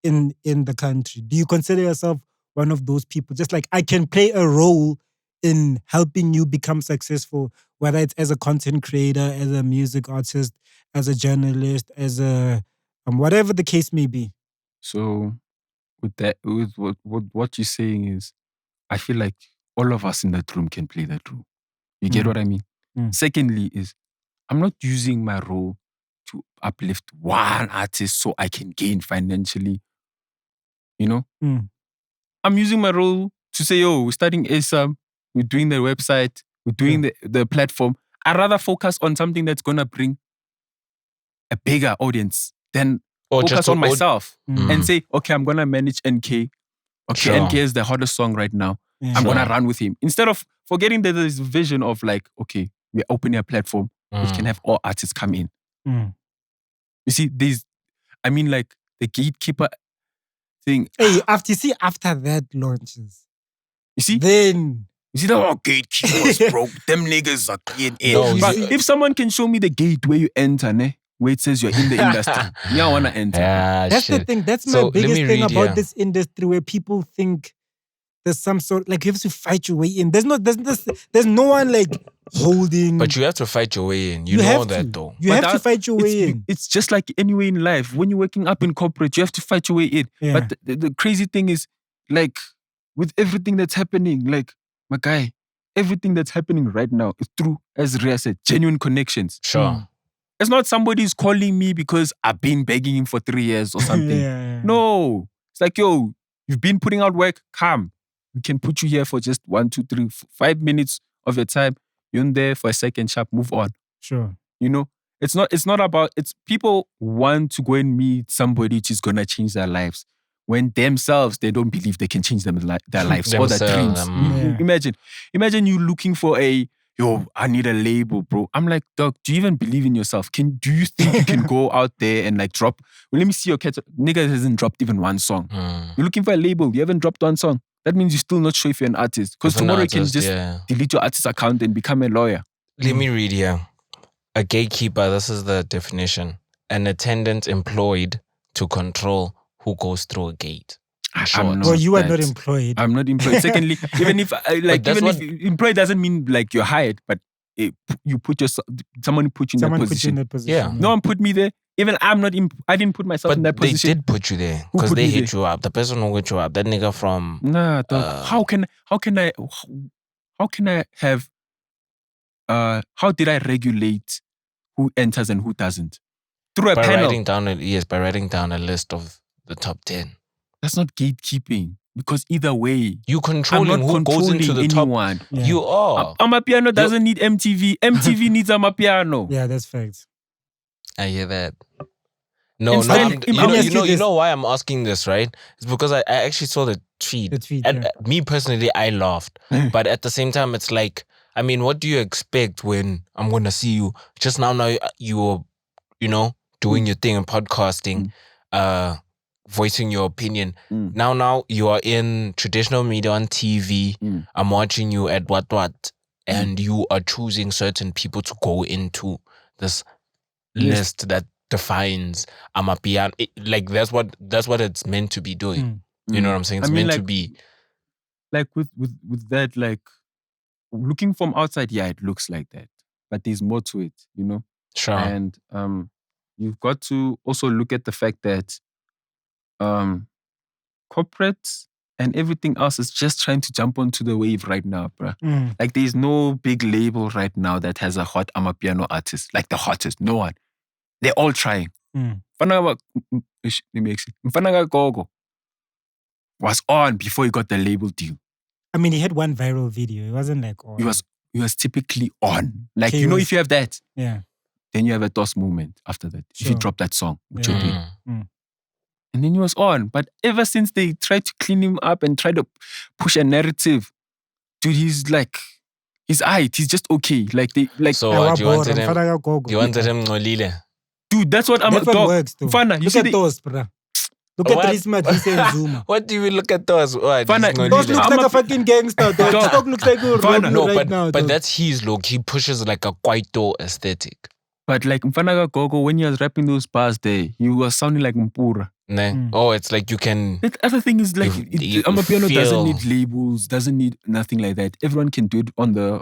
in the country. Do you consider yourself one of those people? Just like I can play a role in helping you become successful, whether it's as a content creator, as a music artist, as a journalist, as a whatever the case may be. So with that, with what you're saying is, I feel like all of us in that room can play that role. You get what I mean? Secondly is, I'm not using my role to uplift one artist so I can gain financially. You know? I'm using my role to say, yo, we're starting ASAP, we're doing the website, we're doing the platform. I'd rather focus on something that's gonna bring a bigger audience than focus on myself and say, okay, I'm gonna manage NK. Okay, Sure. NK is the hottest song right now. I'm gonna run with him. Instead of forgetting that there's a vision of like, okay, we're opening a platform which can have all artists come in. You see, like the gatekeeper thing. Hey, after that launches, You see? Then you see the gatekeepers, bro. Them niggas are getting in. No, But if someone can show me the gate where you enter, where it says you're in the industry, me, I wanna enter. That's the thing. That's my biggest thing about this industry, where people think there's some sort, like, you have to fight your way in. There's no one like holding. But you have to fight your way in. You know that though. You have to fight your way in. It's just like anywhere in life. When you're working up in corporate, you have to fight your way in. Yeah. But the crazy thing is, like, with everything that's happening, like, my guy, everything that's happening right now is through, as Rhea said, genuine connections. Sure. It's not somebody's calling me because I've been begging him for 3 years or something. No. It's like, yo, you've been putting out work, come. We can put you here for just 1, 2, 3, 5 minutes of your time. You're in there for a second, sharp, move on. Sure. You know? It's not about, it's people want to go and meet somebody which is gonna change their lives when themselves they don't believe they can change their lives or their dreams. Imagine you looking for I need a label, bro. I'm like, dog, do you even believe in yourself? Do you think you can go out there and like drop? Well, let me see your cat. Nigga hasn't dropped even one song. You're looking for a label. You haven't dropped one song. That means you're still not sure if you're an artist. Because tomorrow you can just delete your artist account and become a lawyer. Let me read here. A gatekeeper, this is the definition. An attendant employed to control who goes through a gate. Well, you are not employed. I'm not employed. Secondly, even if employed doesn't mean like you're hired, but someone put you in that position. Yeah. No one put me there. Even I didn't put myself in that position. They did put you there because they hit you up. The person who hit you up, that nigga from. Nah, dog. How did I regulate who enters and who doesn't? Through a panel. By writing down a list of the top 10. That's not gatekeeping. Because either way, you controlling who goes into the anyone. Top. Yeah. You are. Amapiano doesn't need MTV. MTV needs Amapiano. Yeah, that's facts. I hear that. No, you know why I'm asking this, right? It's because I actually saw the tweet. And me personally, I laughed. But at the same time, it's like, I mean, what do you expect when I'm going to see you? Just now you're, doing your thing and podcasting, voicing your opinion. Now you are in traditional media on TV. I'm watching you at what, and you are choosing certain people to go into this list that defines Amapiano. Like that's what it's meant to be doing. You know what I'm saying? It's meant to be. Like with that, like looking from outside, yeah, it looks like that. But there's more to it, Sure. And you've got to also look at the fact that corporates and everything else is just trying to jump onto the wave right now, bruh. Like there's no big label right now that has a hot Amapiano artist, like the hottest. No one. They're all trying. Mfana Gogo was on before he got the label deal. I mean, he had one viral video. It wasn't like on. He was typically on. Like, if you have that, then you have a DOS moment after that. Sure. If you drop that song, which you're doing. And then he was on. But ever since they tried to clean him up and try to push a narrative, dude, he's aight. He's just okay. So what, you wanted him Ngolile? Dude, that's what I'm a dog. Works, Fana, look at those, bro. Look at Risma, he said Zuma. What do you look at those? Fana, those looks like a fucking gangster, dog. Dog looks like a right now. But that's his look. He pushes like a Kwaito aesthetic. But like Mfana Gogo, when he was rapping those bars there, he was sounding like Mpura. Oh, it's like you can. The other thing is like Amapiano doesn't need labels, doesn't need nothing like that. Everyone can do it on their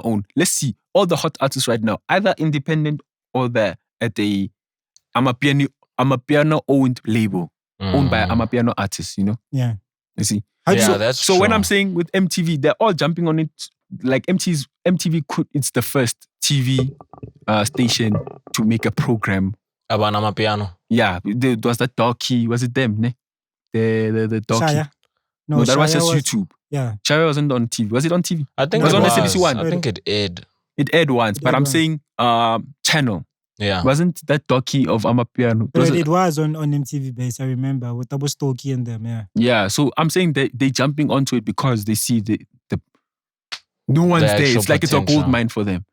own. Let's see all the hot artists right now, either independent or they're at a Amapiano owned label, owned by Amapiano artists. Yeah. You see. That's so. True. When I'm saying with MTV, they're all jumping on it. Like MTV it's the first TV station to make a program about Amapiano. Yeah, it was that donkey. Was it them? Ne? The donkey. Shai? No, that was just YouTube. Yeah. Shai wasn't on TV. Was it on TV? I think it was on SABC One. I think it aired. It aired once, but I'm saying channel. Yeah. Wasn't that donkey of Amapiano? It was on MTV base, I remember, with Abu Stokie and them, yeah. Yeah, so I'm saying they jumping onto it because they see the no one's there. It's like it's a gold mine for them.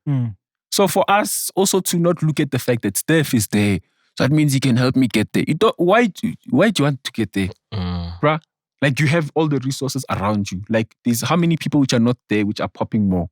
So for us also to not look at the fact that Steph is there, so that means he can help me get there. Why do you want to get there? Bruh? Like you have all the resources around you. Like there's how many people which are not there, which are popping more?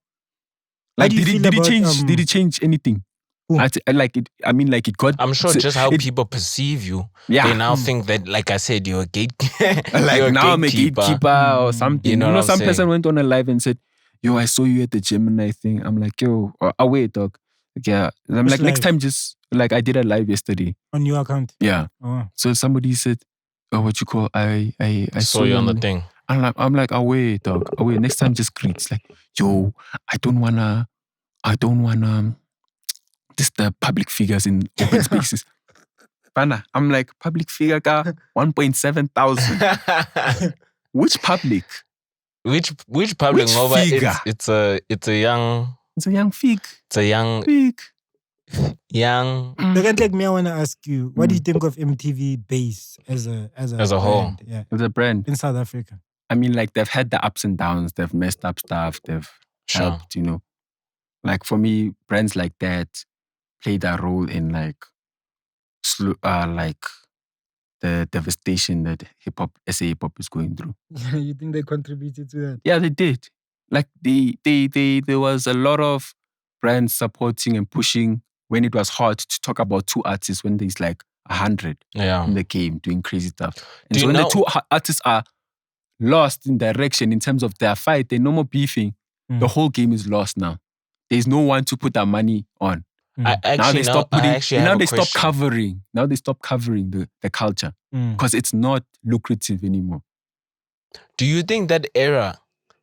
Like did it change anything? It got. I'm sure just how people perceive you. Yeah. They now think that, like I said, you're a gatekeeper. I'm a gatekeeper or something. You know some person went on a live and said, "Yo, I saw you at the gym and I think," I'm like, "Yo, wait, dog." Like, yeah. And I'm like, next time, just like I did a live yesterday on your account. Yeah. Oh. So somebody said, "Oh, what you call?" I saw you on the thing. I'm like, wait, dog. Wait, next time just greet. It's like, yo, I don't wanna disturb public figures in open spaces. Fana, I'm like, public figure ka 1.7 thousand. Which public? Which public? Which figure? It's a young fig. It's a young fig. young. Like me, I want to ask you, what do you think of MTV Base as a whole? brand? Yeah, As a brand in South Africa. I mean, like they've had the ups and downs. They've messed up stuff. They've helped. Like for me, brands like that played a role in like the devastation that SA hip hop is going through. You think they contributed to that? Yeah, they did. Like there was a lot of brands supporting and pushing when it was hard to talk about two artists when there's like 100 in the game doing crazy stuff. And so when the two artists are lost in direction in terms of their fight, they're no more beefing. The whole game is lost now. There's no one to put their money on. Now they stop covering. Now they stop covering the culture because it's not lucrative anymore. Do you think that era,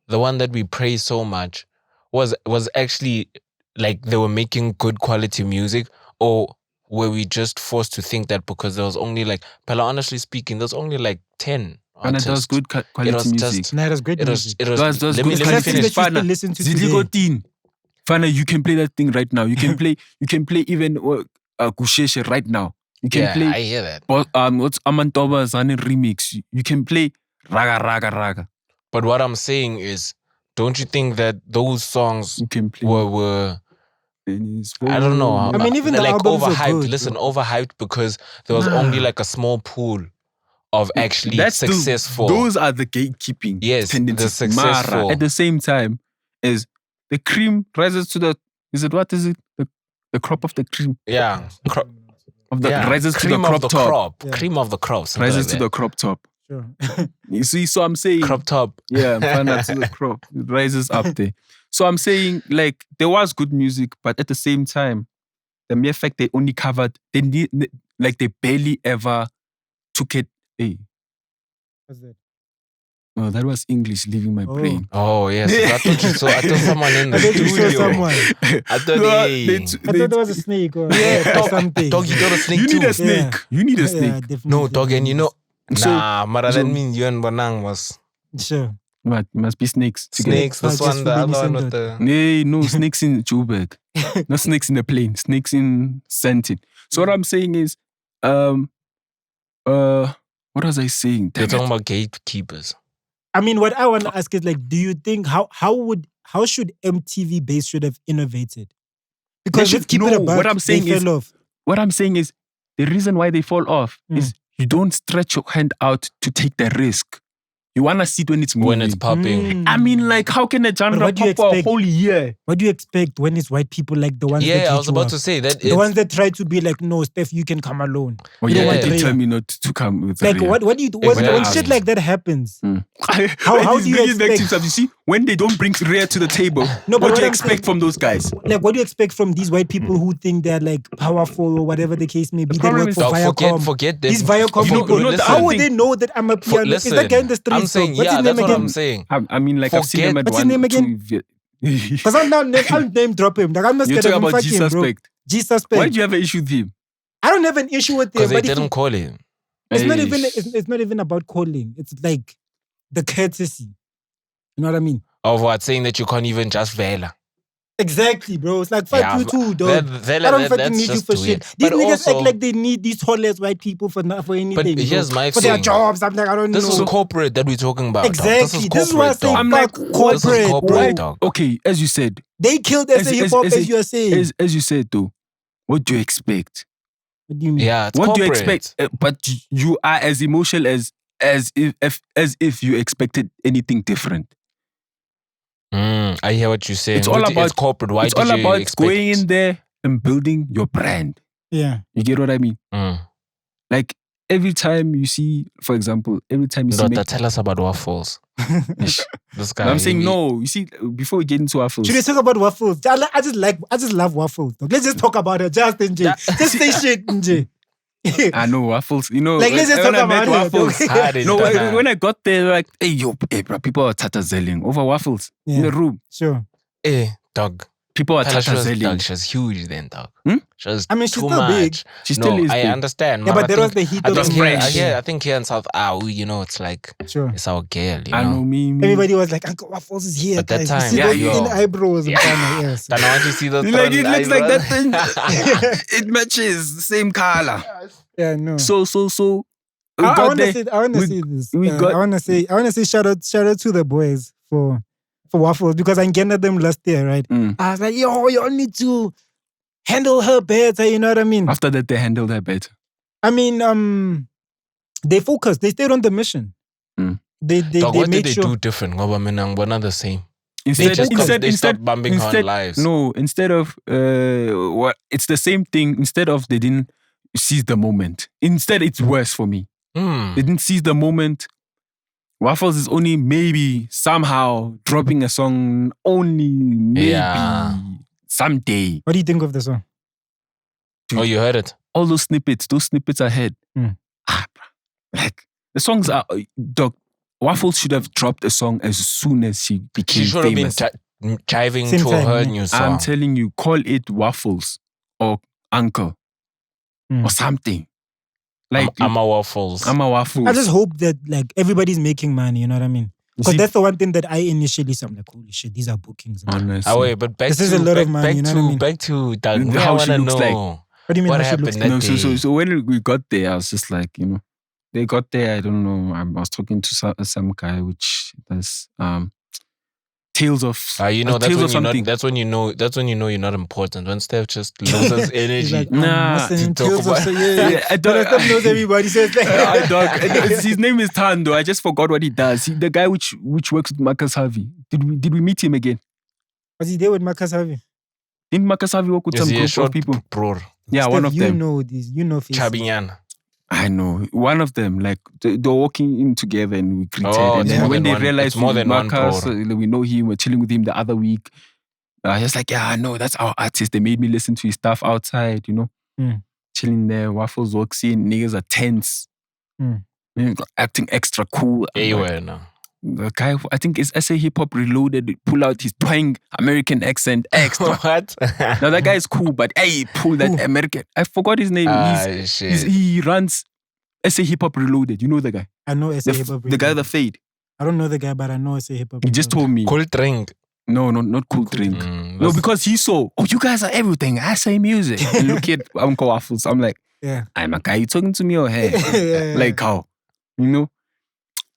the one that we praise so much, was actually like they were making good quality music, or were we just forced to think that because there was only like, honestly speaking, there's only like 10 artists. And it was good quality music. No, it was great music. It was let me finish. Listen to today. Fana, you can play that thing right now. You can play even Kusheshe right now. You can play. I hear that. What's Amantoba's remix? You can play Raga. But what I'm saying is, don't you think that those songs you can play were I don't know. I mean, even the like albums overhyped. are good, listen, overhyped because there was only like a small pool of actually successful. Those are the gatekeeping. Yes, the successful. Mara, at the same time, is the cream rises to the. Is it what is it? The crop of the cream. Yeah, rises to the crop top. Yeah. Cream of the crop. Rises to the crop top. Sure. You see, so I'm saying crop top. Yeah, to the crop. It rises up there. So I'm saying like there was good music, but at the same time, the mere fact they only covered, they barely ever took it. Hey. What's that? Oh, that was English leaving my brain. Oh, yes. I thought someone in the studio. I thought there was a snake or something. Dog, you got a snake too. You need a snake. Yeah. You need a snake. Yeah, no, dog, and that means you and Bonang was... Sure. What? It must be snakes. Snakes, this one, the other one with the... No, snakes in Joburg. Not snakes in the plane. Snakes in Sentin. So what I'm saying is, what was I saying? You're talking about gatekeepers. I mean, what I want to ask is like, do you think how should MTV Base should have innovated? Because let's keep it above. What I'm saying is the reason why they fall off is you don't stretch your hand out to take the risk. You want to see it when it's moving. When it's popping. I mean, like, how can a genre pop for a whole year? What do you expect when it's white people like the ones that I was about to say that the ones that try to be like, no, Steph, you can come alone. Oh, they tell me not to come with like, what do you do? When shit like that happens, how do you expect? You see, when they don't bring Rhea to the table, what do you expect from those guys? Like, what do you expect from these white people who think they're like powerful or whatever the case may be? They work for Viacom. Forget them. These Viacom people. How would they know that I'm a piano? Is that guy in the street? I'm saying, that's what I'm saying. I mean, like, I've seen him at what's his name again? Because I'll name drop him. Like, I'm not scared of him. Fuck him, bro. G-Suspect. Why do you have an issue with him? I don't have an issue with him. Because they didn't call him. It's not even about calling. It's like the courtesy. You know what I mean? Of what? Saying that you can't even just Vela. Exactly, bro. It's like, fuck you too, dog. I don't fucking need you for shit. These niggas act like they need these tall-ass white people for anything. But here's my for their jobs. I'm like, I don't know. This is corporate that we're talking about. Exactly. This is why I say, I'm like, corporate, dog. Okay, as you said. They killed hip-hop, as you are saying. As you said, though, what do you expect? What do you mean? Yeah, it's what corporate. Do you expect? But you are as emotional as if you expected anything different. I hear what you're saying. It's all about corporate. Why it's all about going in there and building your brand. Yeah. You get what I mean? Like every time you see, for example, tell us about waffles. This guy. I'm saying no. You see, before we get into waffles. Should we talk about waffles? I just love waffles. Let's just talk about it. Just say shit, NJ. I know waffles. You know, like let's just talk about waffles. When I got there, like, hey, bro, people are tatazelling over waffles in the room. Sure. Hey, dog. people are She was tatazelling. she was huge then, dog. She was she's too still much. big. She still is I big. understand. Yeah, but there was think, the heat I of think the French. here, I think here in South, it's like it's our girl. You I know me. Everybody was like, Uncle Waffles is here. At that guys. time, you see those thin eyebrows in front of yes. Then I want to see those. Like it looks like that thing. It matches the same color. Yeah, no. So. I want to say this. I want to say shout out to the boys for Waffles because I encountered them last year, right? I was like, yo, you all need to handle her better. You know what I mean? After that, they handled her better. I mean, they focused. They stayed on the mission. They what made did they sure. do different? We're not the same. Instead, they stopped bumping her on lives. No, instead of it's the same thing. Instead of they didn't seize the moment. Instead, it's worse for me. They didn't seize the moment. Waffles is only maybe somehow dropping a song only maybe someday. What do you think of the song? Oh, you heard it? All those snippets I heard. Like the songs are dog. Waffles should have dropped a song as soon as she became famous. She should have been jiving Same to time, her new song. I'm telling you, call it Waffles or Uncle or something. Like I'm a Waffles. I'm a Waffles. I just hope that like everybody's making money. You know what I mean? Because that's the one thing that I initially said. I'm like, holy shit, these are bookings. Man. Honestly. Oh wait, but this is a lot of money. You know what I mean? Back to Doug. How she looks like. What do you mean? What how she looks happened like? that day? So when we got there, I was just like, they got there. I don't know. I was talking to some guy which does tales of that's when you know you're not important. When Steph just loses energy. Like, nah, to talk about Steph knows everybody says that. dog. His name is Tando. I just forgot what he does. The guy which works with Marcus Harvey. Did we meet him again? Was he there with Marcus Harvey? Didn't Marcus Harvey work with some group of people? Bro. Yeah, Steph, one of them. You know this. You know faces. Chabinyan. I know. One of them, like, they were walking in together and we greeted. Oh, and it's then more when than they one- realized it's more than one, Marcus, bro. we know him, we're chilling with him the other week. He's like, yeah, I know, that's our artist. They made me listen to his stuff outside, chilling there. Waffles walks in, niggas are tense. Acting extra cool. Anyway, no. The guy, I think it's SA Hip Hop Reloaded, pull out his twang American accent extra. What? Now that guy is cool, but hey, pull that American. I forgot his name. He runs SA Hip Hop Reloaded. You know the guy? I know SA Hip Hop. The guy that fade. I don't know the guy, but I know SA Hip Hop. He just told me. Cool drink. No, not cool drink. No, because he saw, you guys are everything. I say music. And look at Uncle Waffles. I'm like, yeah. I'm a guy. You talking to me or hey? Yeah. Like how?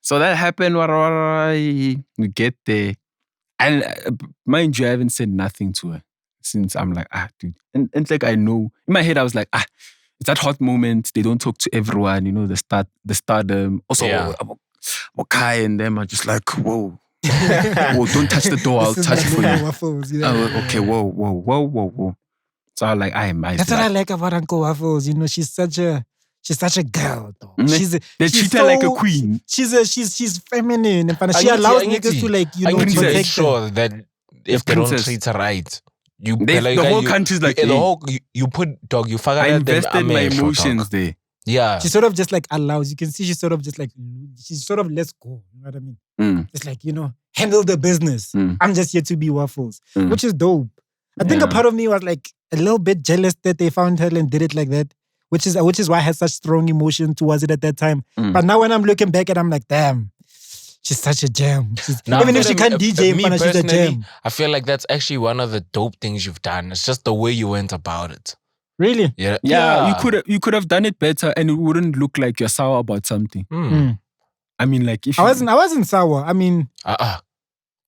So that happened. We get there. And mind you, I haven't said nothing to her since. I'm like, dude. And it's like, I know. In my head, I was like, it's that hot moment. They don't talk to everyone, the stardom. Also, Wakai and them are just like, whoa. Whoa, don't touch the door. I'll touch it for you. Waffles, Okay, whoa. So I'm like, That's what I like about Uncle Waffles. She's such a girl, though. They treat her like a queen. She's feminine. And she allows niggas to make protect sure that if they don't treat her right, the whole country's like, you put dog. You fuck. I invested my emotions there. Yeah, she sort of just like allows. You can see she sort of just like she sort of lets go. You know what I mean? It's like handle the business. I'm just here to be Waffles, which is dope. I think a part of me was like a little bit jealous that they found her and did it like that. Which is why I had such strong emotion towards it at that time. But now when I'm looking back at it, I'm like, damn, she's such a gem. Even if she can't DJ, she's a gem. I feel like that's actually one of the dope things you've done. It's just the way you went about it. Really? Yeah. You could have done it better, and it wouldn't look like you're sour about something. I mean, like if I wasn't sour. I mean,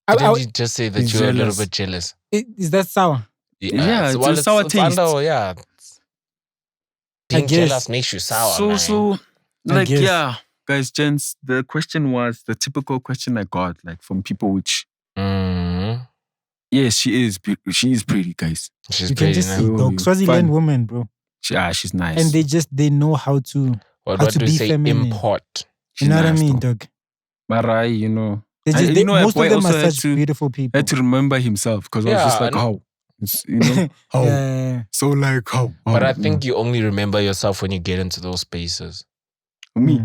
didn't you just say that you were a little bit jealous? Is that sour? Yeah, it's a sour taste. Being jealous makes you sour. So guys, gents, the question was the typical question I got, like from people which. Yes, she is pretty, guys. She's you pretty. Can just see, dog. Swaziland woman, bro. She's nice. And they know how to what to do be you say? feminine. Import. You know what I nice, mean, though. dog? Marai, most of them are such beautiful people. Had to remember himself because I was just like, how? How? Yeah. So like how? But I think you only remember yourself when you get into those spaces. Me?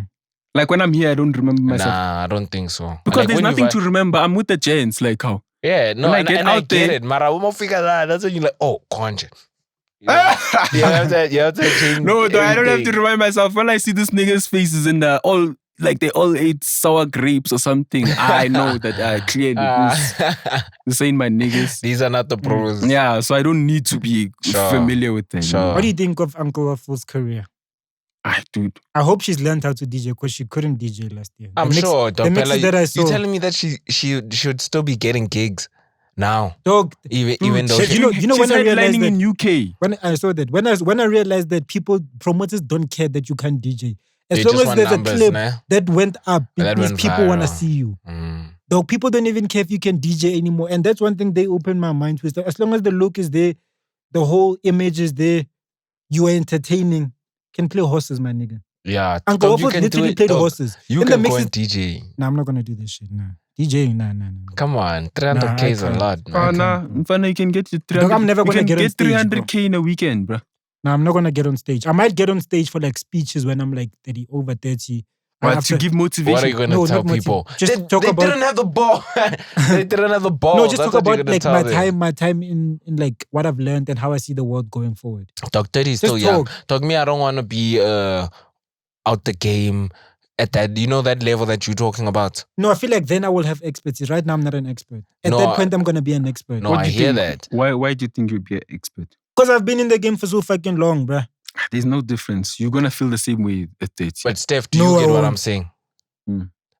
Like when I'm here, I don't remember myself. Nah, I don't think so. Because like there's nothing to remember. I'm with the gents, like how? Yeah, no, and I get it. Mara, we figure that. That's when you're like, oh, concha. You have to change. No, though, I don't have to remind myself when I see this nigga's faces in the all like they all ate sour grapes or something. I know that clearly this ain't my niggas. These are not the pros. Yeah, so I don't need to be familiar with them. Sure. What do you think of Uncle Waffle's career? Dude. I hope she's learned how to DJ because she couldn't DJ last year. I'm sure. The mixes that I saw, you're telling me that she should still be getting gigs now. Dog, even though you know when I realized that in UK. When I saw that, when I realized that promoters don't care that you can't DJ. As long as there's numbers, a clip that went up, it means people want to see you. Dog, people don't even care if you can DJ anymore. And that's one thing they opened my mind with. As long as the look is there, the whole image is there, you are entertaining. Can play horses, my nigga. Yeah. Uncle Waffle literally played horses. You can go and DJ. Nah, I'm not going to do this shit. Nah. DJing, nah. Come on. 300K is a lot. You can get 300. Dog, I'm never going to get on stage, 300K in a weekend, bro. Nah, I'm not going to get on stage. I might get on stage for like speeches when I'm like 30, over 30. What, to give motivation? What are you going to tell people? Just talk about... They didn't have the ball. They didn't have the ball. No, just talk about like my time in like what I've learned and how I see the world going forward. Dog, 30 is still young. Dog, me, I don't want to be out the game at that, that level that you're talking about. No, I feel like then I will have expertise. Right now, I'm not an expert. At that point, I'm going to be an expert. No, I hear that. Why do you think you'll be an expert? Because I've been in the game for so fucking long, bruh. There's no difference. You're going to feel the same way at 30. But Steph, do you get what I'm saying?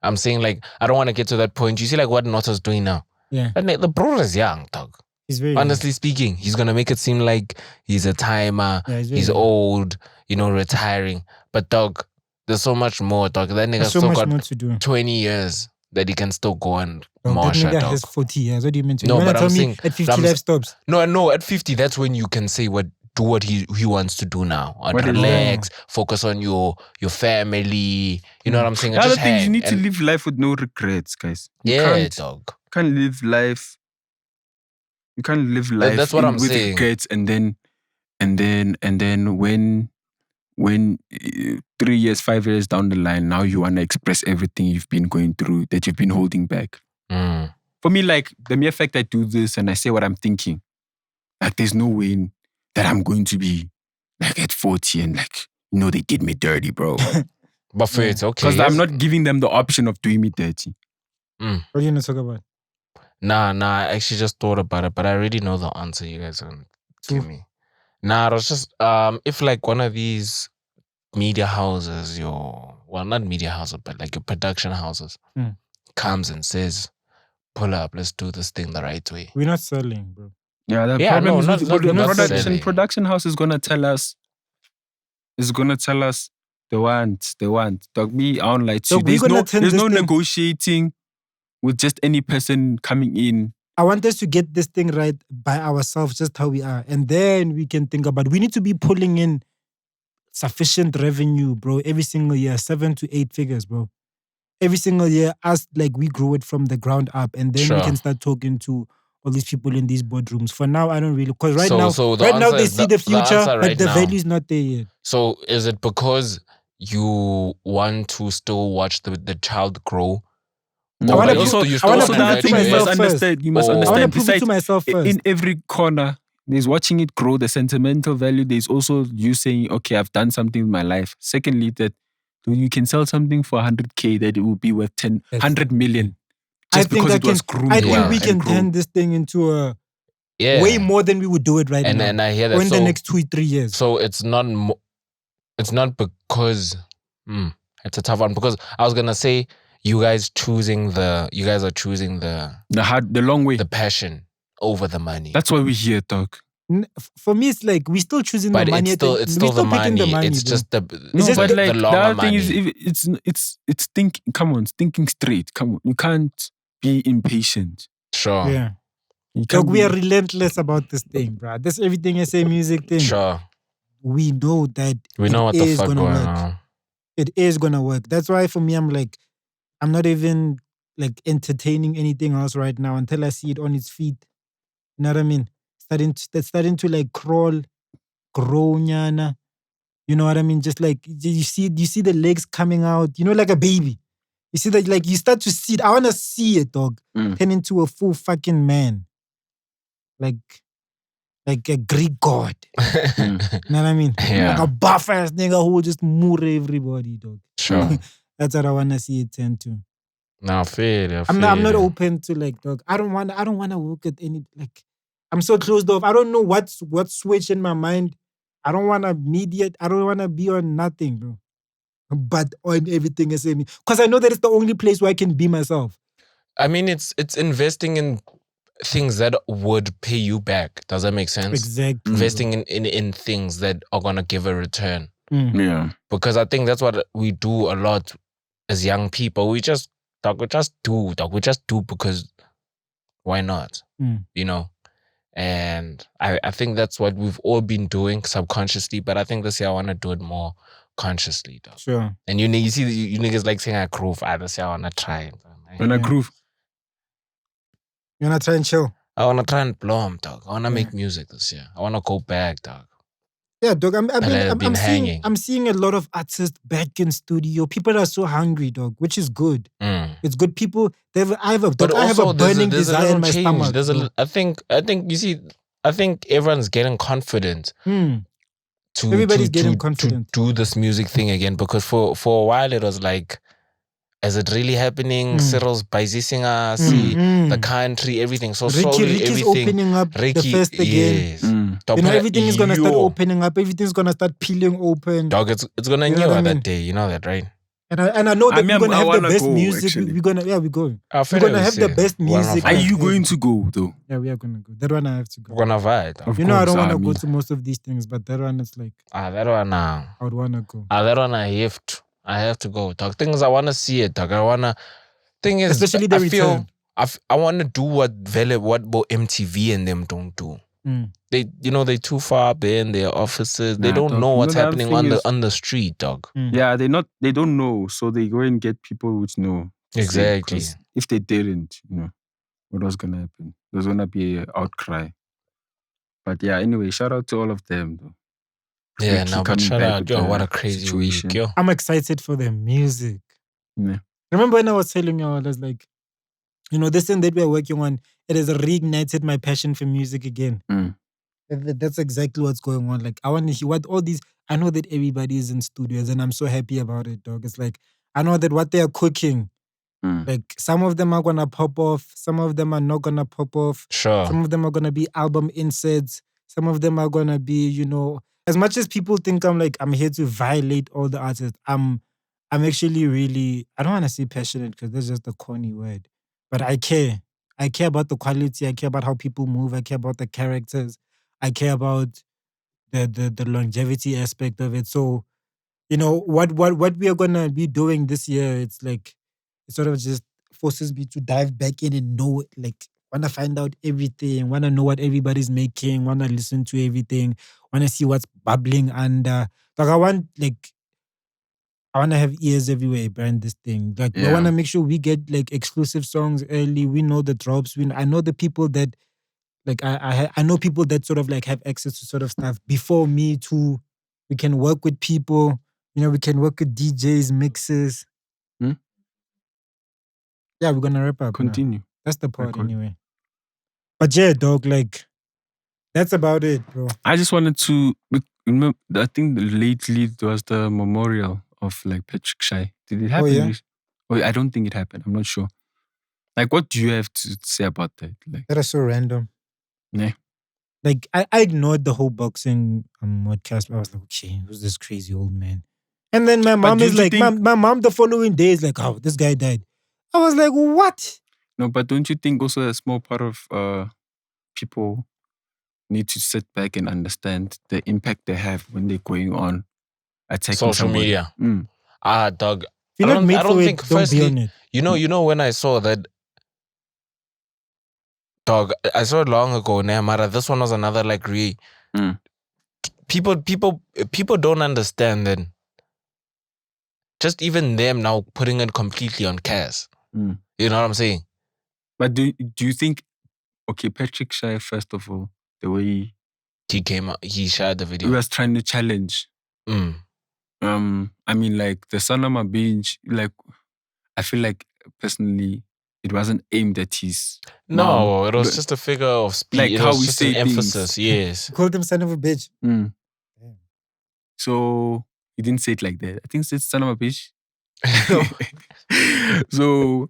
I'm saying like, I don't want to get to that point. You see like what Nota's doing now? Yeah. The bro is young, dog. He's very honestly young. Speaking, he's going to make it seem like he's a timer. Yeah, he's old, retiring. But dog, there's so much more, dog. That nigga still got more to do. 20 years that he can still go and march. That nigga has 40 years. What do you mean? No, but I'm saying at 50 life stops. No, at 50, that's when you can say do what he wants to do now. Relax, focus on your family. You know what I'm saying? I don't think you need to live life with no regrets, guys. Dog. You can't live life. You can't live life that's what I'm with saying. Regrets and then when 3 years, 5 years down the line, now you want to express everything you've been going through that you've been holding back. For me, like the mere fact I do this and I say what I'm thinking, like there's no way that I'm going to be like at 40 and like, they did me dirty, bro. But for it's okay. Because I'm not giving them the option of doing me dirty. What are you going to talk about? Nah, I actually just thought about it, but I already know the answer you guys are going to give me. Nah, it was just, if like one of these media houses, not media houses, but like your production houses, comes and says, pull up, let's do this thing the right way. We're not selling, bro. Yeah, the problem is production house is gonna tell us. They want. Dog, me, I don't like you. There's no negotiating with just any person coming in. I want us to get this thing right by ourselves, just how we are, and then we can think about. We need to be pulling in sufficient revenue, bro, every single year, 7 to 8 figures, bro. Every single year, us like we grow it from the ground up, and then we can start talking to all these people in these boardrooms. For now, I don't really, because right now they see the future, but the value is not there yet. So is it because you want to still watch the child grow? I want to You must understand. I want to prove it to myself first. In every corner, there's watching it grow, the sentimental value. There's also you saying, okay, I've done something in my life. Secondly, that you can sell something for 100K that it will be worth 100 million. Just because it was groomed. I think we can turn this thing into a way more than we would do it right now. And I hear that. Or in the next 2-3 years. So it's not because it's a tough one. Because I was gonna say you guys are choosing the long way, the passion over the money. That's why we're here, dog. For me, it's like we're still choosing the money. It's still the money. It's just the other thing is it's thinking. Come on, it's thinking straight. Come on, you can't be impatient. Sure. Yeah. Look, we are relentless about this thing, bro. This everything is a music thing. Sure. We know that we know what the fuck going on. It is gonna work. That's why for me, I'm not even like entertaining anything else right now until I see it on its feet. You know what I mean? Starting to like crawl, grow, nyana. You know what I mean? Just like you see the legs coming out. Like a baby. You see that, like, you start to see it. I want to see it, dog. Turn into a full fucking man. Like a Greek god. You know what I mean? Yeah. Like a buff ass nigga who will just murder everybody, dog. Sure. That's what I want to see it turn to. Now, fair. I'm not open to, like, dog. I don't want to work at any, like, I'm so closed off. I don't know what's switched in my mind. I don't want to mediate. I don't want to be on nothing, bro. But on everything is in me. Because I know that it's the only place where I can be myself. I mean, it's investing in things that would pay you back. Does that make sense? Exactly. Investing in things that are gonna give a return. Yeah. Because I think that's what we do a lot as young people. We just do because why not? You know? And I think that's what we've all been doing subconsciously, but I think this year I want to do it more consciously, dog. Sure. And you see, you niggas like saying I groove. This year I want to try it. When I groove. You want to try and chill? I want to try and blow, dog. I want to make music this year. I want to go back, dog. Yeah, dog. I'm seeing a lot of artists back in studio. People are so hungry, dog, which is good. It's good. People, I have a burning desire in my stomach. I think you see, I think everyone's getting confident. Everybody's getting confident to do this music thing again, because for a while it was like, is it really happening? Cyril's biasing us, the country, everything. So slowly Ricky's everything opening up the first again. Yes. You know, everything is gonna start opening up. Everything's gonna start peeling open. Dog, it's gonna You know what I mean? that day. You know that, right? And I know that we're gonna have the best music. Actually. We're gonna we're going. We're gonna have the best music. Are you going to go though? Yeah, we are gonna go. That one I have to go. We're gonna vibe. You know, I don't want to go to most of these things, but that one is like, that one I would want to go. that one I have to go. Dog, things I want to see it. Dog, thing is, especially the return. I want to do what MTV and them don't do. They, they're too far up there in their offices. They don't know what's happening on the street, dog. Yeah, they don't know, so they go and get people which know. Exactly. If they didn't, what was gonna happen? There's gonna be an outcry. But yeah, anyway, shout out to all of them, though. Yeah, now but shout out, yo, what a crazy situation. Week, yo. I'm excited for the music. Yeah. Remember when I was telling you, I was like, this thing that we're working on, it has reignited my passion for music again. That's exactly what's going on. Like, I want to hear what all these, I know that everybody is in studios and I'm so happy about it, dog. It's like, I know that what they are cooking, like, some of them are going to pop off. Some of them are not going to pop off. Sure. Some of them are going to be album inserts. Some of them are going to be, as much as people think I'm here to violate all the artists, I'm actually really, I don't want to say passionate because that's just a corny word, but I care. I care about the quality. I care about how people move. I care about the characters. I care about the longevity aspect of it. So, what we are going to be doing this year, it's like, it sort of just forces me to dive back in and know, like, want to find out everything, want to know what everybody's making, want to listen to everything, want to see what's bubbling under. Like, I want to have ears everywhere behind this thing. Like, I want to make sure we get, like, exclusive songs early. We know the drops. I know the people that, like, I know people that sort of, like, have access to sort of stuff before me too. We can work with people. We can work with DJs, mixers. Yeah, we're going to wrap up. Continue. Now. That's the part anyway. But yeah, dog, like, that's about it, bro. I just wanted to remember, I think lately there was the memorial of, like, Patrick Shai. Did it happen? Oh, yeah? Oh, I don't think it happened. I'm not sure. Like, what do you have to say about that? Like, that is so random. Yeah. Like, I ignored the whole boxing with Cassper. I was like, okay, who's this crazy old man? And then my mom is like, my mom the following day is like, oh, this guy died. I was like, what? No, but don't you think also a small part of people need to sit back and understand the impact they have when they're going on attacking social somebody? Media? Dog. If you're not made for it, don't be on it. You know when I saw that, dog, I saw it long ago, Mara. This one was another, like, people don't understand that. Just even them now putting it completely on Cass. You know what I'm saying? But do you think, okay, Patrick Shai, first of all, the way he came out, he shared the video. He was trying to challenge. I mean, like, the Sanama binge, like, I feel like personally it wasn't aimed at his No, mom. it was just a figure of speech. Like it how was we just say an things. emphasis. Yes. You called him son of a bitch. Mm. So he didn't say it like that. I think he said son of a bitch. So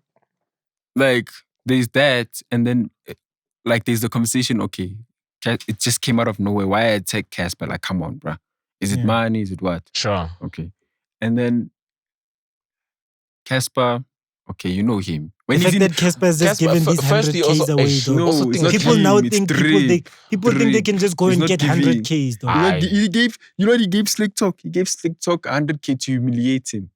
like there's that, and then like there's the conversation. Okay, it just came out of nowhere. Why I attack Cassper? Like, come on, bruh. Is it money? Is it what? Sure. Okay, and then Cassper. Okay, you know him. When the fact that Cassper has just given these 100Ks away, though. No, it's not people him, now it's think Drake. people think they can just go and get 100Ks, though. He gave Slick Talk. He gave Slick Talk 100K to humiliate him.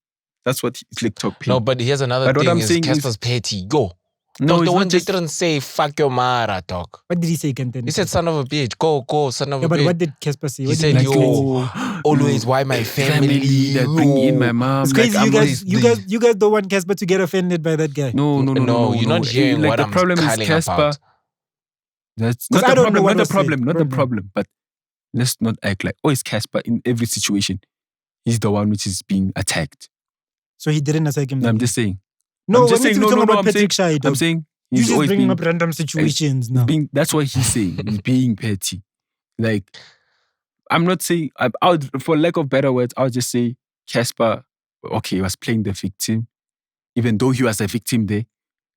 That's what Slick Talk paid. No, but here's another thing: is Cassper's petty. Go. No, the one just didn't say "fuck your mara," dog. What did he say, Kenton? He said "son of a bitch." Go, son of a bitch. But what did Cassper say? He said, "Yo, always why my family that bring in my mom." It's crazy. You guys don't want Cassper to get offended by that guy. No. You're not hearing like what the I'm problem is Cassper about. That's not the problem. Not the problem. But let's not act like it's Cassper in every situation. He's the one which is being attacked. So he didn't attack him. No, I'm just saying. No, I'm saying. He's just bringing up random situations now. That's what he's saying. He's being petty. Like, I'm not saying, for lack of better words, I'll just say Cassper, okay, he was playing the victim, even though he was a victim there.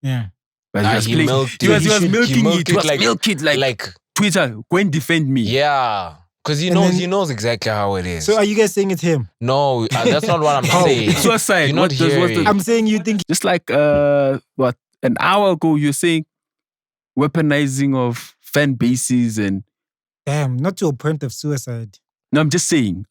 Yeah. But he was milking it like Twitter, go and defend me. Yeah. Because he knows exactly how it is. So are you guys saying it's him? No, that's not what I'm saying. Suicide. You're not hearing. I'm saying you think... Just like, an hour ago, you're saying weaponizing of fan bases and... Damn, not to a point of suicide. No, I'm just saying.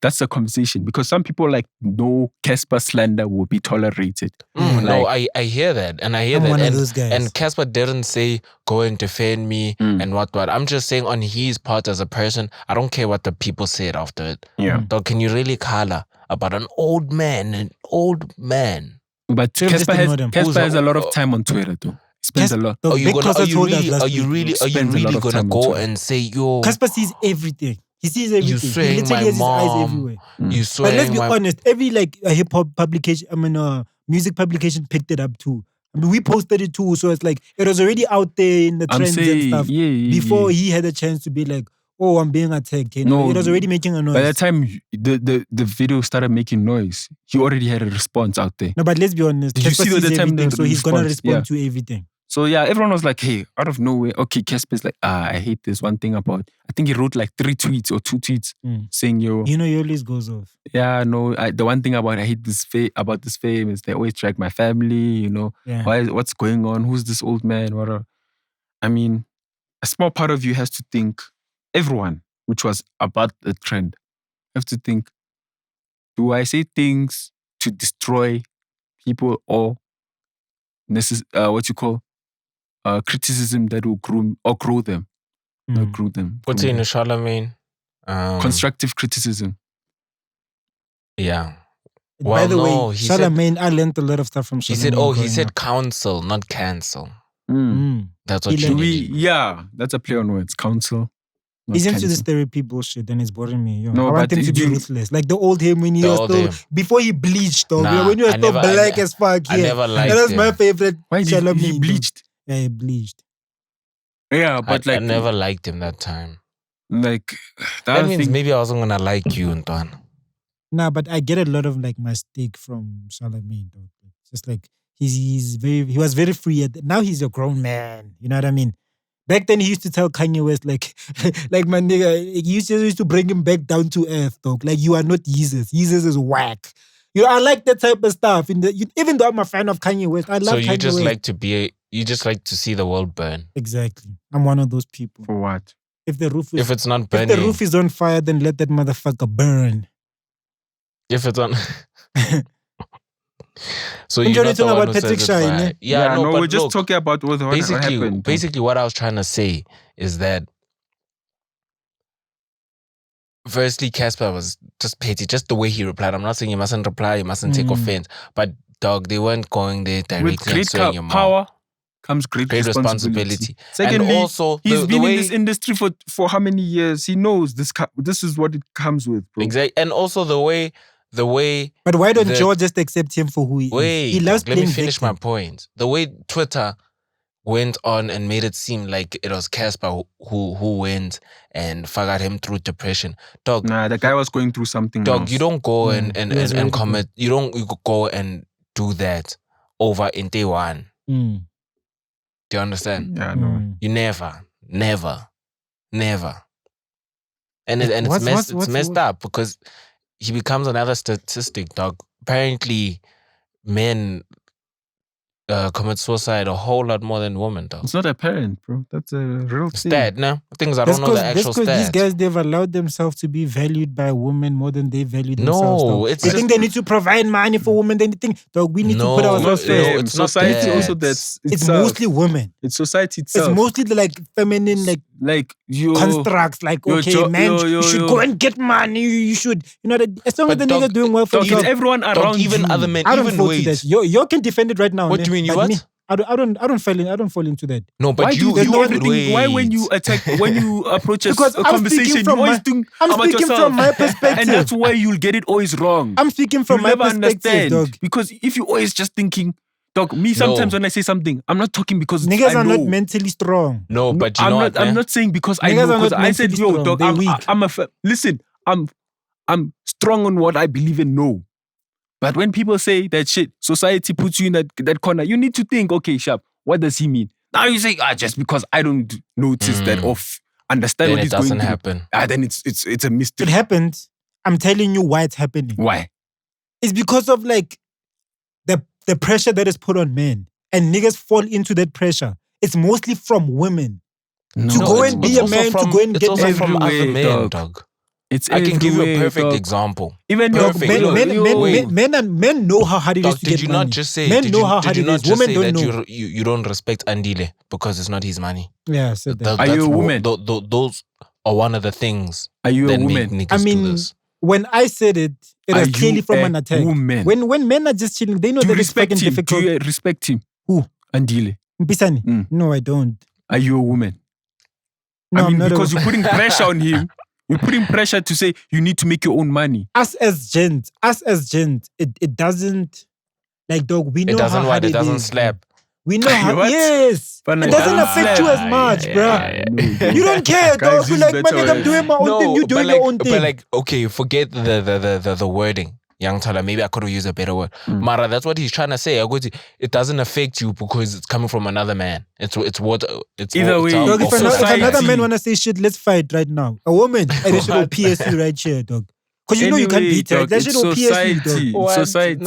That's a conversation. Because some people no Cassper slander will be tolerated. No, I hear that. And I hear that. One of those guys. And Cassper didn't say, go and defend me and what. I'm just saying on his part as a person, I don't care what the people said after it. Yeah. Dog, can you really color about an old man? But Cassper has a lot of time on Twitter, though. He spends a lot. Are you really gonna go and say, yo? Cassper sees everything. He sees everything. He literally has his eyes everywhere. You swear. But let's be honest, every a hip hop publication, music publication picked it up too. We posted it too, so it's like it was already out there in the trends and stuff before he had a chance to be like, "Oh, I'm being attacked." You know, it was already making a noise. By the time the video started making noise, he already had a response out there. No, but let's be honest. Did you see the time? So he's gonna respond to everything. So yeah, everyone was like, hey, out of nowhere, okay, Cassper's like, I hate this one thing about, I think he wrote like 3 tweets or 2 tweets saying, yo. You know, he always goes off. Yeah, no, the one thing about I hate about this fame is they always track my family, you know. Yeah. What's going on? Who's this old man? Whatever. I mean, a small part of you has to think, everyone, which was about the trend, have to think, do I say things to destroy people or criticism that will grow them. Grow them. What's in Charlemagne? Constructive criticism. Yeah. By the way, Charlemagne, I learned a lot of stuff from Charlemagne. He said counsel, not cancel. That's what that's a play on words. Counsel. He's into this therapy bullshit and it's boring me. I want him to be ruthless. Like the old him when he was still, before he bleached, though. When he was still black as fuck. I never liked him. That was my favorite. Why did he bleached? Yeah, he bleached. Yeah, but I never liked him that time. Like, that means maybe I wasn't gonna like you, Antoine. Nah, but I get a lot of like my stick from Charlemagne, though. Just like he was very free. Now he's a grown man. You know what I mean? Back then, he used to tell Kanye West, like my nigga, he used to bring him back down to earth, dog. Like, you are not Jesus. Jesus is whack. I like that type of stuff. Even though I'm a fan of Kanye West, I love Kanye West. So you just like to see the world burn. Exactly. I'm one of those people. For what? If it's not burning. If the roof is on fire, then let that motherfucker burn. If it's on... So you're talking about Patrick Shai, no, we're just talking about what happened. Basically, what I was trying to say is that firstly, Cassper was just petty, just the way he replied. I'm not saying you mustn't reply, you mustn't take offense, but dog, they weren't going there directly and saying your power comes great responsibility. Secondly, and also, he's been in this industry for how many years? He knows this is what it comes with, bro. Exactly, and also the way the way. But why don't Joe just accept him for who he is? He loves let me playing finish victim. my point. The way Twitter went on and made it seem like it was Cassper who went and figured him through depression. Dog, nah, the guy was going through something. Dog, else. you don't go and commit. You don't go and do that over in day one. Do you understand? Yeah, no. You never. And it's messed up because he becomes another statistic, dog. Apparently, men commit suicide a whole lot more than women, dog. It's not apparent, bro. That's a real thing. Stat, no? Things I don't know the actual stat. These guys, they've allowed themselves to be valued by women more than they value themselves. No, they think they need to provide money for women. They think, dog, we need to put ourselves first. No, it's society not also that. It's mostly women. It's society itself. It's mostly the feminine, constructs. Like, okay, man, you should go and get money. You should, as long as the niggas doing well for themselves. Everyone around even you. other men, I don't even fall to that. You can defend it right now. What do you mean? You what? Me, I don't fall into that. No, but why when you approach a conversation, you always think I'm about speaking yourself. from my perspective. And that's where you'll get it always wrong. I'm speaking from my perspective, dog. Because if you always just thinking, dog, me sometimes when I say something, I'm not talking because niggas are not mentally strong. No, but you know what, I'm not saying because I know, because I said, yo, dog, listen, I'm strong on what I believe and know. But when people say that shit, society puts you in that corner, you need to think, okay, Sharp, what does he mean? Now you say, just because I don't notice that or understand then what he's going through. Then it doesn't happen. Then it's a mystery. It happens. I'm telling you why it's happening. Why? It's because of the pressure that is put on men. And niggas fall into that pressure. It's mostly from women. To go and be a man, to go and get married. It's also from other men, dog. I can give you a perfect example. Even men know how hard it is to get money. Did you not just say? Men know how hard it is. Women don't know. You don't respect Andile because it's not his money. Yeah, I said that. Are you a woman? Those are one of the things. Are you a woman? I mean, when I said it was clearly from an attack. Woman? When men are just chilling, they know that it's fucking difficult. Do you respect him? Who? Andile. Mpisani? No, I don't. Are you a woman? No, I'm not because you're putting pressure on him. You're putting pressure to say you need to make your own money. Us as gents, it doesn't, dog, we know how hard it is. It doesn't slap. We know how, yes. It doesn't affect you as much, bro. You don't care, dog. You're like, man, I'm doing my own thing, you're doing your own thing. But okay, forget the wording. Young Tala, maybe I could have used a better word. Mara, that's what he's trying to say. It doesn't affect you because it's coming from another man. It's either way. Dog, if another man wanna say shit, let's fight right now. A woman, and it should all PSU right here, dog. Because you can't beat her. That should all PSU, dog. Society.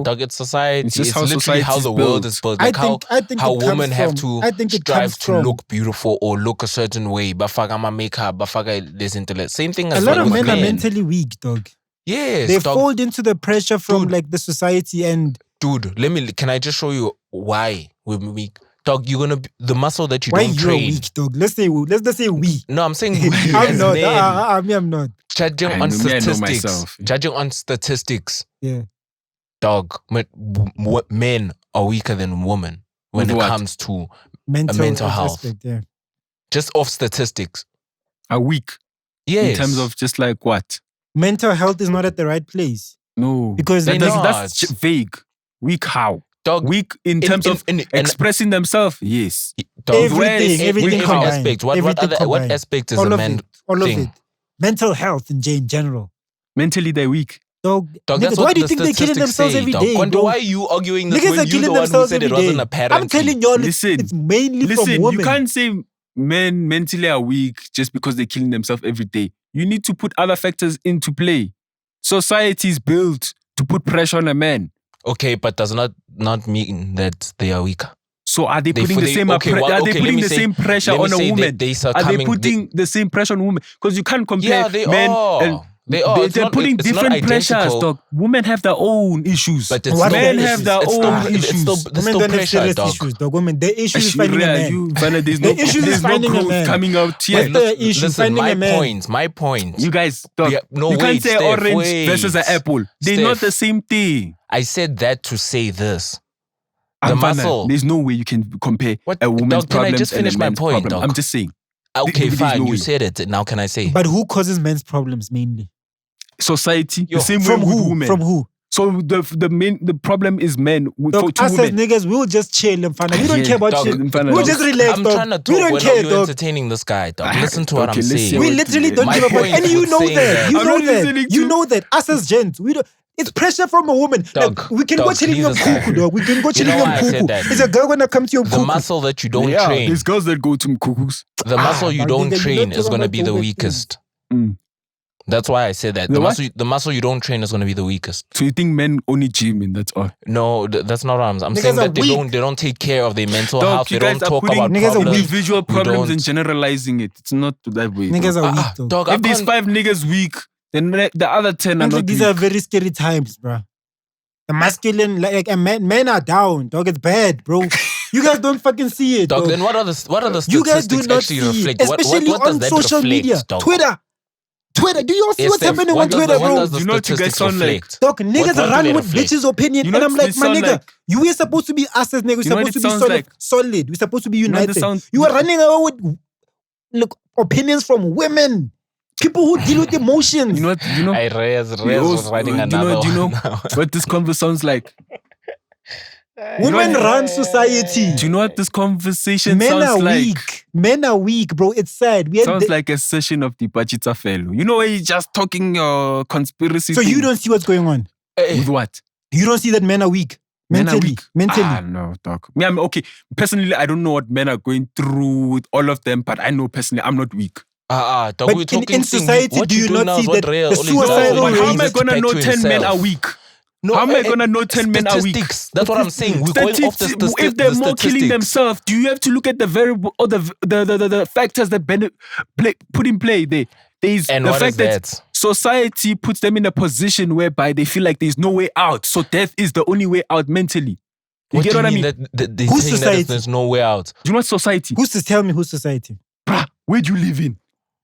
Dog, it's society. It's how literally how the world is built. Like I think how women have to strive to from look beautiful or look a certain way. Bafaga makeup, bafaga this intellect. Same thing as a lot of men are mentally weak, dog. Yes, they fold into the pressure from the society and. Dude, can I just show you why we're weak? Dog, you're gonna the muscle that you don't train. Why you're weak, dog? Let's say we. No, I'm saying we. I'm not. I'm not. Judging on statistics. Yeah. Dog, men are weaker than women when it comes to mental health. Aspect, yeah. Just off statistics. Are weak. Yes. In terms of just like what? Mental health is not at the right place. No. Because that's vague. Weak how? Dog, weak in terms of expressing themselves. Yes. Dog, everything combined. Aspect. What aspect is a man all of it. Mental health in general. Mentally they're weak. Dog, why do you think they're killing themselves every day? Why are you arguing this when you're killing the one who said it wasn't apparent? I'm telling y'all, it's mainly from women. You can't say men mentally are weak just because they're killing themselves every day. You need to put other factors into play. Society is built to put pressure on a man. Okay, but does not mean that they are weaker. So are they putting the same pressure on a woman? Are they putting the same pressure on women? Because you can't compare men and they're putting different pressures, dog. Women have their own issues. But men have their own issues. Women don't have serious issues, dog. Women, their issue is finding a man. There's no growth coming out here. Listen, my point. You guys, dog. You can't say orange versus an apple. They're not the same thing. I said that to say this. The muscle. There's no way you can compare a woman's problems. Can I just finish my point, dog? I'm just saying. Okay, fine. You said it. Now can I say? But who causes men's problems mainly? society. The same from way with who? women. From who? So the problem is men. Dog, for us two as women. niggas, we'll just chill and find out. We don't care about dog, shit. dog, We'll just relax, I'm dog. trying to talk. We don't When care, are you dog. entertaining this guy, dog? Listen to what Okay, I'm let's saying. hear We what literally you- don't My give a fuck. point And you with know saying that. that- You I'm know not that. listening You to- know that. Us as gents, we don't. It's pressure from a woman. Dog, Like, we can go dog, chilling leave your this guy. cuckoo, dog. We can go chilling know your why I said cuckoo. that? Is a girl gonna come to your The cuckoo? muscle that you don't Yeah, train, there's girls that go to cuckoos. the muscle you dog, don't nigga, you train don't is talk going to about be the the way weakest. Mm. That's why I said that. The what? The muscle you don't train is going to be the weakest. So you think men only gym and that's all? No, that's not what I'm Niggas saying. are That weak. they don't take care of their mental Dog, health. you They guys don't are talk putting about Niggas are problems. individual problems don't. and generalizing it. It's not that way. Niggas dog. are weak, dog. Dog, I If there's can't- 5 niggas weak, then the other 10 are And not like, these weak. are very scary times, bro. The masculine, like men are down, dog. It's bad, bro. You guys don't fucking see it, Dog, dog. then what are the You guys do statistics not actually see reflect? it, especially what does on that social reflect, media, dog? Twitter. Do you all see Yes, what's Steph, happening what on does Twitter, the- bro? What does the You know what you guys statistics sound like? reflect? Dog, niggas what do run they with reflect? bitches' opinion, You know and I'm what like, this my sound nigga, like? you were supposed to be us as niggas. We're You know what supposed to it be sounds solid, like? solid. We're supposed to be know what united. this sounds- You are running away with look opinions from women, people who deal with emotions. You know what? You know? Reyes You was also- writing you another know, do you know one now. what this convo sounds like? Women run society. Do you know what this conversation Men sounds are like? weak. Men are weak, bro. It's sad. We had Sounds the- like a session of the Pachita fellow. You know where you're just talking your conspiracy so you thing. don't see what's going on. With what? You don't see that men are weak. Men are Mentally. weak. Mentally. Ah, no, dog. Me, I'm okay. Personally, I don't know what men are going through with all of them, but I know personally I'm not weak. Dog, But we're talking in thing. society, What do you do not now see is what that Reyes the always does. suicidal No, but how am I rate- gonna Back know to 10 men himself. are weak? How am I gonna know 10 men are weak? Statistics. That's what I'm saying. We're going off the If they're more killing themselves, do you have to look at the variable or the factors that put in play there? There's And the what fact is that? society puts them in a position whereby they feel like there's no way out. So death is the only way out mentally. You get what I mean? They're Who's saying society? that there's no way out. Do you know what society? Tell me who's society? Bruh, where do you live in?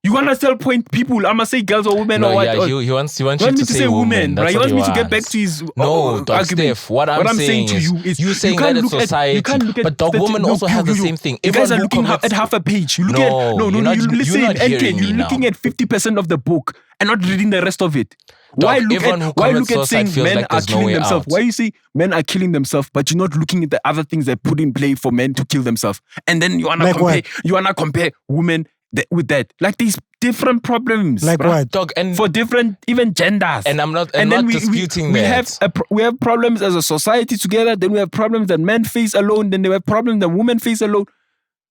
You wanna tell point people? I'ma say girls or women No, or what? yeah, Or- he wants you want to me to say women, woman. right? That's He what wants me to get back wants. to his No, dog, argument. Steph, what I'm saying to you is you saying you can't that it's look at- society, you can't look at but dog women no, also have the same thing. You guys Everyone are who looking commits- at half a page. You look No, at you're not- you listen, you're not NK, hearing you're me looking now. at 50% of the book and not reading the rest of it. Dog, Why look everyone who at why commits look at saying suicide feels men like are there's no killing way themselves? out. Why you say men are killing themselves, but you're not looking at the other things they put in play for men to kill themselves? And then you wanna Like compare women with that. Like these different problems. Like bruh. what? Dog, and For different even genders. and I'm not And then disputing we that. we have problems as a society together. Then we have problems that men face alone. Then we have problems that women face alone.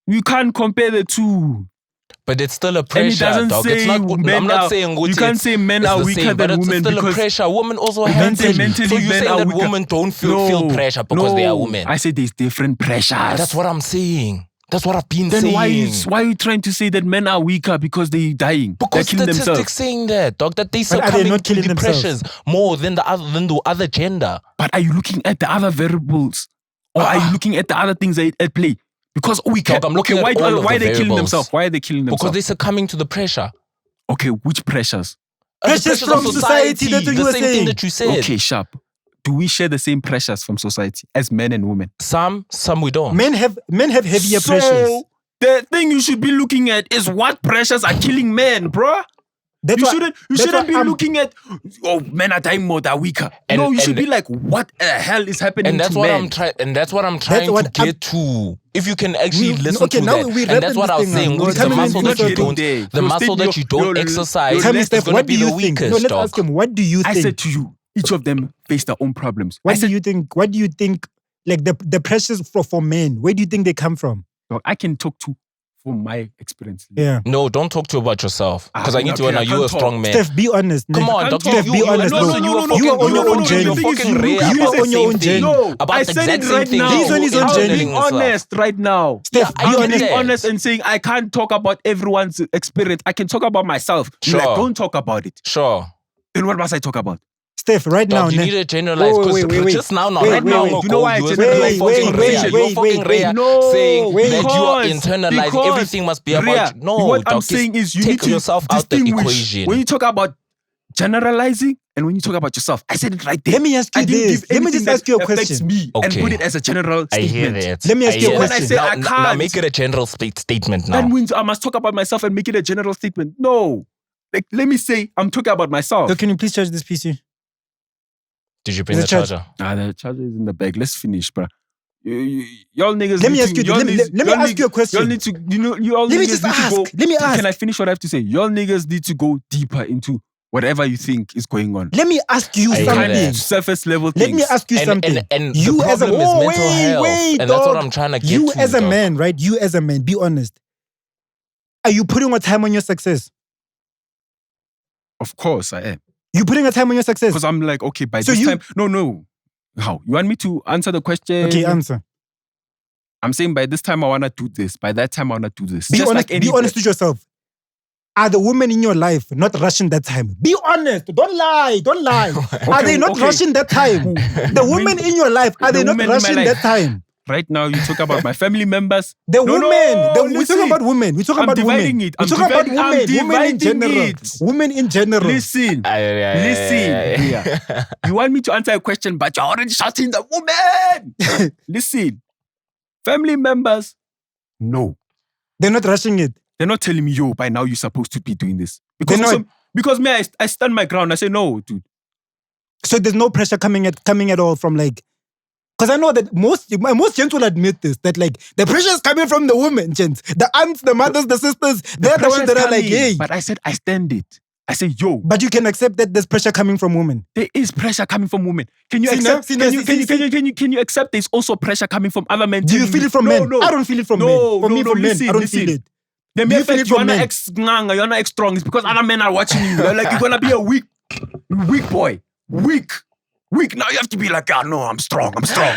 You can't compare the two. But it's still a And it pressure, doesn't dog. say It's not. men I'm not are- saying you can't say men it's are the weaker same, but than it's women still a because pressure. Women also you have can't say it. mentally So you're men saying are that weaker. women don't feel pressure because they are women? I say there's different pressures. That's what I'm saying. That's what I've been Then saying. why are you trying to say that men are weaker because they're dying? Because they're killing statistics themselves. saying that, dog, that they But are they succumbing not to killing the themselves? pressures more than the other gender. But are you looking at the other variables? Or are you looking at the other things at play? Because we can't. Dog, I'm looking Okay, at all of why are the they killing variables. themselves? Why are they killing themselves? Because they're succumbing to the pressure. Okay, which pressures? The Pressures of from society, that's what you the were same saying. thing that you said. Okay, sharp. Do we share the same pressures from society as men and women? Some we don't. Men have heavier pressures. The thing you should be looking at is what pressures are killing men, bro. That's You why- shouldn't that's why be I'm- looking at men are dying more, they're weaker. And- no, you should and- be like, what the hell is happening And that's to what men? I'm trying. And that's what I'm trying what to get to. If you can actually We- listen okay, to now that, we and wrap that's in what this I was thing saying. now. With We're the coming muscle into that you something. don't, There. the Your muscle state- that you don't your- exercise Tell me, is Steph, going to what be do the you think? weakest. No, let's dog. ask him. What do you I think? said to you, each of them face their own problems. What do you think? What do you think? Like the pressures for men, where do you think they come from? I can talk to from my experience. Yeah. No, don't talk to about yourself because I need to okay, know I you're a can't strong talk. man. Steph, be honest. Come nigga. on, dog. Steph, be honest, no, bro. no, You are on your own journey. You're fucking rare You about are the on your same own thing. journey. No, About I the said exact it same right thing. now. He's on his own I'm journey. being honest right now. Steph, Yeah, be I I'm honest. being that. honest and saying I can't talk about everyone's experience. I can talk about myself. You're Sure. like, don't talk about it. Sure. Then what must I talk about? Steph, right now, Dog, you ne- need to generalize Wait, because wait. just now, Wait, right wait, now, wait. You know why I you're generalize fucking this rare. conversation? You're fucking rare. No, saying that you are because- internalizing because, everything must be about Rhea, no. what I'm dog, saying is you take need to yourself out the distinguish equation. when you talk about generalizing and when you talk about yourself. I said it right there. Let me ask you I didn't this. give Let me anything just ask you a that affects question. me and Okay. put it as a general I statement. hear that. Let me ask I you a hear question. that. When I say I Now can't- make it a general statement now. That means I must talk about myself and make it a general statement. No. Like, let me say, I'm talking about myself. So can you please charge this PC? Did you bring the charger? The charger is in the bag. Let's finish, bro. Y'all niggas. Let me ask you. Let me ask you a question. Y'all need to. Y'all let me niggas just need ask. to go. Let me ask. Can I finish what I have to say? Y'all niggas need to go deeper into whatever you think is going on. Let me ask you something. Surface level things. Let me ask you something. And you the problem is mental health. And that's what I'm trying to get you to. You as a man, right? You as a man, be honest. Are you putting a time on your success? Of course I am. You putting a time on your success? Because I'm like, okay, by this time. No. How? You want me to answer the question? Okay, answer. I'm saying by this time I want to do this. By that time I want to do this. Be honest with yourself. Are the women in your life not rushing that time? Be honest. Don't lie. Okay, are they not rushing that time? The women in your life, are they not rushing that time? Right now, you talk about my family members. We talk about women. We talk about women. It. We talk about women. Women in general. Listen. Yeah. You want me to answer a question, but you're already shouting the woman. Listen. Family members, no. They're not rushing it. They're not telling me, yo, by now you're supposed to be doing this. Because me, I stand my ground. I say, no, dude. So there's no pressure coming at all from like, because I know that most gents will admit this, that like the pressure is coming from the women, gents. The aunts, the mothers, the sisters, they're the ones that are like, hey. But I said, I stand it. I say, yo. But you can accept that there's pressure coming from women. There is pressure coming from women. Can you accept? Can you accept there's also pressure coming from other men? Do you feel it from men? No. I don't feel it from men. For me, from men, I don't feel it. The mere fact you're not X strong is because other men are watching you. They're like, you're gonna be a weak boy. Weak. Now you have to be like, no, I'm strong.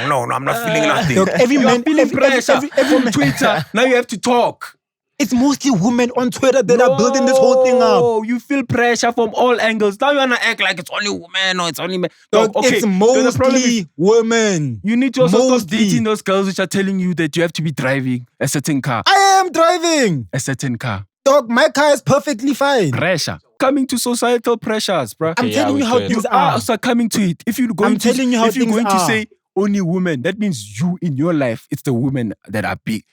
No, I'm not feeling nothing. Look, every man feeling pressure from Twitter. Now you have to talk. It's mostly women on Twitter that are building this whole thing up. Oh, you feel pressure from all angles. Now you wanna act like it's only women or it's only men. Look, okay, it's mostly women. You need to also stop dating those girls which are telling you that you have to be driving a certain car. I am driving a certain car. Dog, my car is perfectly fine. Pressure. Coming to societal pressures, bro. I'm telling you how things are. Also coming to it. If you're going to say only women, that means you in your life, it's the women that are big.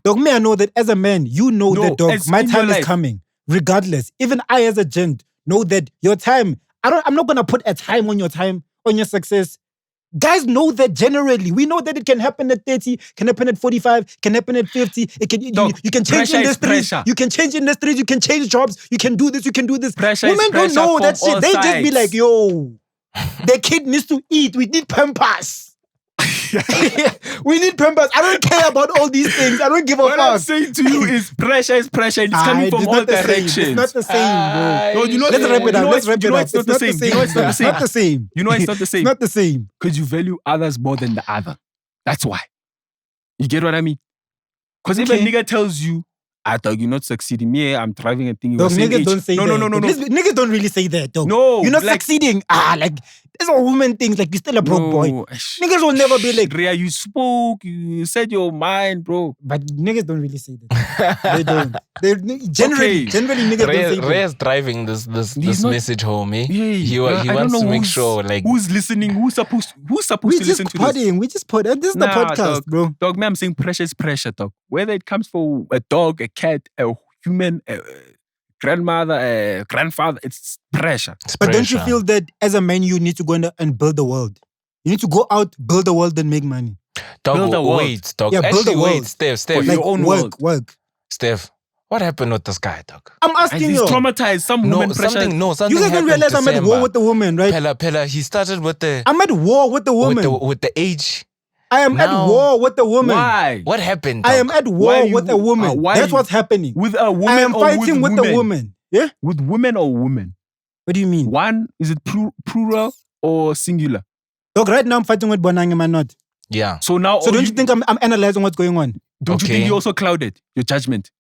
Dog, may I know that as a man, you know that, dog, my time is coming. Regardless. Even I as a gent know that your time, I'm not going to put a time, on your success. Guys know that generally. We know that it can happen at 30, can happen at 45, can happen at 50. It can, you can change industries. You can change industries. You can change jobs. You can do this. You can do this. Women don't know that shit. They just be like, yo, the kid needs to eat. We need Pampers. We need Pampers. I don't care about all these things. I don't give a fuck. What I'm saying to you is pressure is pressure. It's coming from all directions. It's not the same, bro. No, you know, let's wrap it up. It's not the same. You know it's not the same. It's not the same. You know it's not the same. It's not the same. Because you value others more than the other. That's why. You get what I mean? Because if a nigga tells you, I thought you're not succeeding. Me, I'm driving a thing. Dog, niggas don't say that. No. Niggas don't really say that, dog. No. You're not succeeding. Like, there's all women things. Like, you're still a broke boy. Niggas will never be like, Rhea, you spoke. You said your mind, bro. But niggas don't really say that. They don't. Generally, niggas don't say that. Rhea's driving this message home, eh? He wants to make sure, like, who's listening? Who's supposed to listen to this? We just put it. This is the podcast, bro. Dog, man, I'm saying pressure is pressure, dog. Whether it comes for a dog, a cat, a human, a grandmother, a grandfather, it's pressure. But don't you feel that as a man, you need to go and build the world? You need to go out, build the world, and make money. Dog, build the world. Dog. Yeah, build the world. Steph. Like your own work. Steph, what happened with this guy, dog? I'm asking you. He's traumatized. Some woman pressure. Something you guys don't realize I'm at war with the woman, right? Pella, he started with the... I'm at war with the woman. With the age... I am at war with the woman. Why? What happened? Dog? I am at war with a woman. That's what's happening. With a woman. I am fighting with a woman. Yeah? With women or women? What do you mean? One, is it plural or singular? Look, right now I'm fighting with Bonang, am I not? Yeah. So now... So don't you think I'm analyzing what's going on? Don't you think you also clouded your judgment?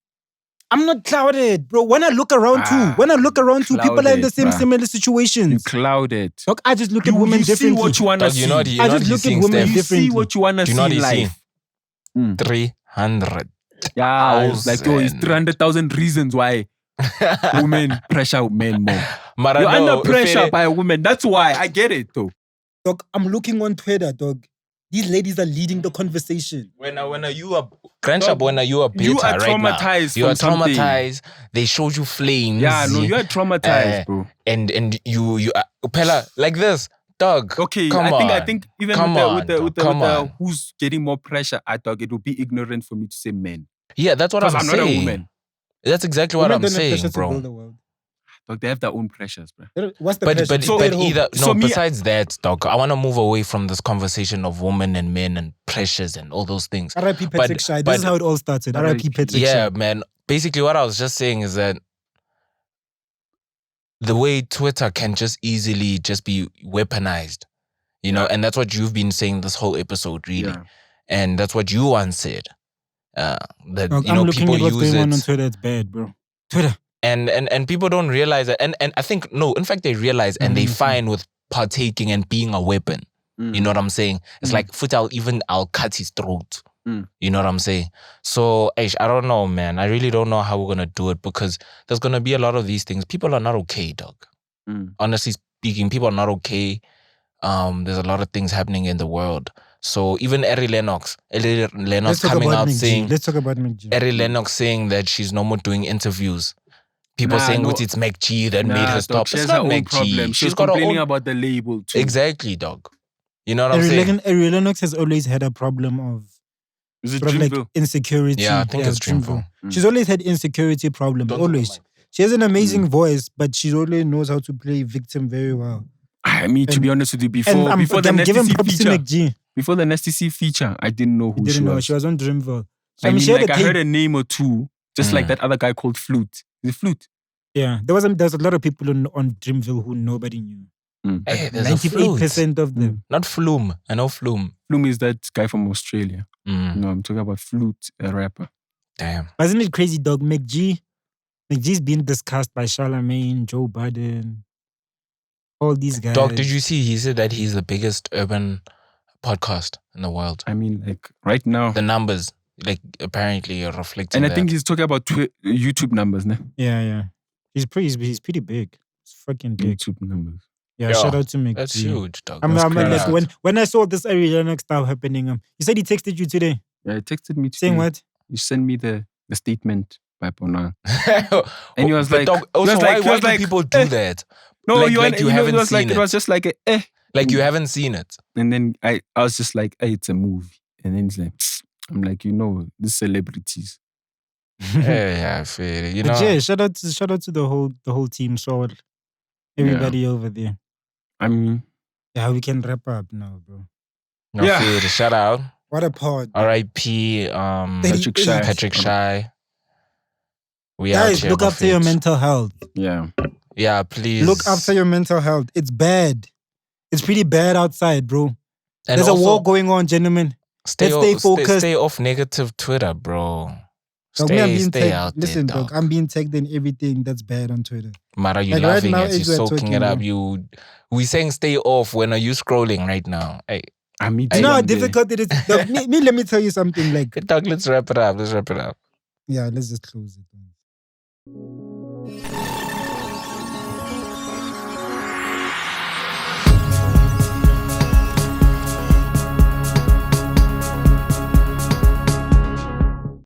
I'm not clouded, bro. When I look around people are in the same similar situations. You clouded. Look, I just look at women differently. You see what you want to see. I just look at women differently. You see what you want to see in life. 300. Yeah, I was like, it's 300,000 reasons why women pressure men more. You're under pressure by a woman. That's why. I get it, though. Dog, I'm looking on Twitter, dog. These ladies are leading the conversation. When you are Grandshop, when you are bitter, you are right now, traumatized. You are from something. traumatized. They showed you flames. Yeah, no, you are traumatized, bro. And you Pella, like this, dog. Okay, come I think even come with the who's getting more pressure, I thought it would be ignorant for me to say men. Yeah, that's what I'm saying. Because I'm not a woman. That's exactly what I'm saying, bro. Dog, they have their own pressures, bro. What's the pressure? Besides that, dog, I want to move away from this conversation of women and men and pressures and all those things. R.I.P. Patrick Shai. This is how it all started. R.I.P. Patrick Shai. Yeah, man. Basically, what I was just saying is that the way Twitter can just easily just be weaponized, you know, and that's what you've been saying this whole episode, really. Yeah. And that's what you once said. That, you know, people use it. I'm looking at what's going on Twitter. It's bad, bro. Twitter. And people don't realize it. And I think, no, in fact, they realize and they fine with partaking and being a weapon. You know what I'm saying? It's like, I'll cut his throat. You know what I'm saying? So, I don't know, man. I really don't know how we're going to do it because there's going to be a lot of these things. People are not okay, dog. Honestly speaking, people are not okay. There's a lot of things happening in the world. So even Ari Lennox coming out saying... Let's talk about McG. Ari Lennox saying that she's no more doing interviews. People saying it's McG that made her stop. It's not McG. She's complaining about the label too. Exactly, dog. You know what I'm saying? Ari Lennox has always had a problem of... Is it Dreamville? Like insecurity. Yeah, I think it's Dreamville. She's always had insecurity problems. Always. She has an amazing voice, but she always knows how to play victim very well. I mean, to be honest with you, before the Nasty C feature, I didn't know who she was. She was on Dreamville. So I heard a name or two, just like that other guy called Flute. Is it Flute? Yeah, there's a lot of people on Dreamville who nobody knew. Hey, 98% of them. Not Flume. I know Flume. Flume is that guy from Australia. No, I'm talking about Flute, a rapper. Damn. Isn't it crazy, dog? McG's being discussed by Charlamagne, Joe Budden, all these guys. Dog, did you see? He said that he's the biggest urban podcast in the world. I mean, like, right now. The numbers, like, apparently are reflecting And I think he's talking about YouTube numbers, ne? Yeah. He's pretty big. It's fucking big. YouTube numbers. Yeah, shout out to McG. That's huge, dog. When I saw this Ari Lennox stuff happening, he said he texted you today. Yeah, he texted me today. Saying what? You sent me the statement by Bonang. And he was like... Dog, also, why do people do that? No, you haven't seen it. It was just like Like you haven't seen it. And then I was just like, it's a movie. And then he's like, I'm like, these celebrities. Yeah, I feel it. But yeah, shout out to the whole team, Saul. Everybody over there. I mean, yeah, we can wrap up now, bro. No, yeah. Shout out. What a pod. R.I.P. Patrick Shai. Guys, look after your mental health. Yeah, please. Look after your mental health. It's bad. It's pretty bad outside, bro. And there's a war going on, gentlemen. Stay focused. Stay off negative Twitter, bro. Stay out there. Listen, dog. I'm being tagged in everything that's bad on Twitter. Mara, you laughing at you soaking it up. We saying stay off when are you scrolling right now? Hey, you know how difficult it is. Dog, let me tell you something. Like, dog, let's wrap it up. Yeah, let's just close it.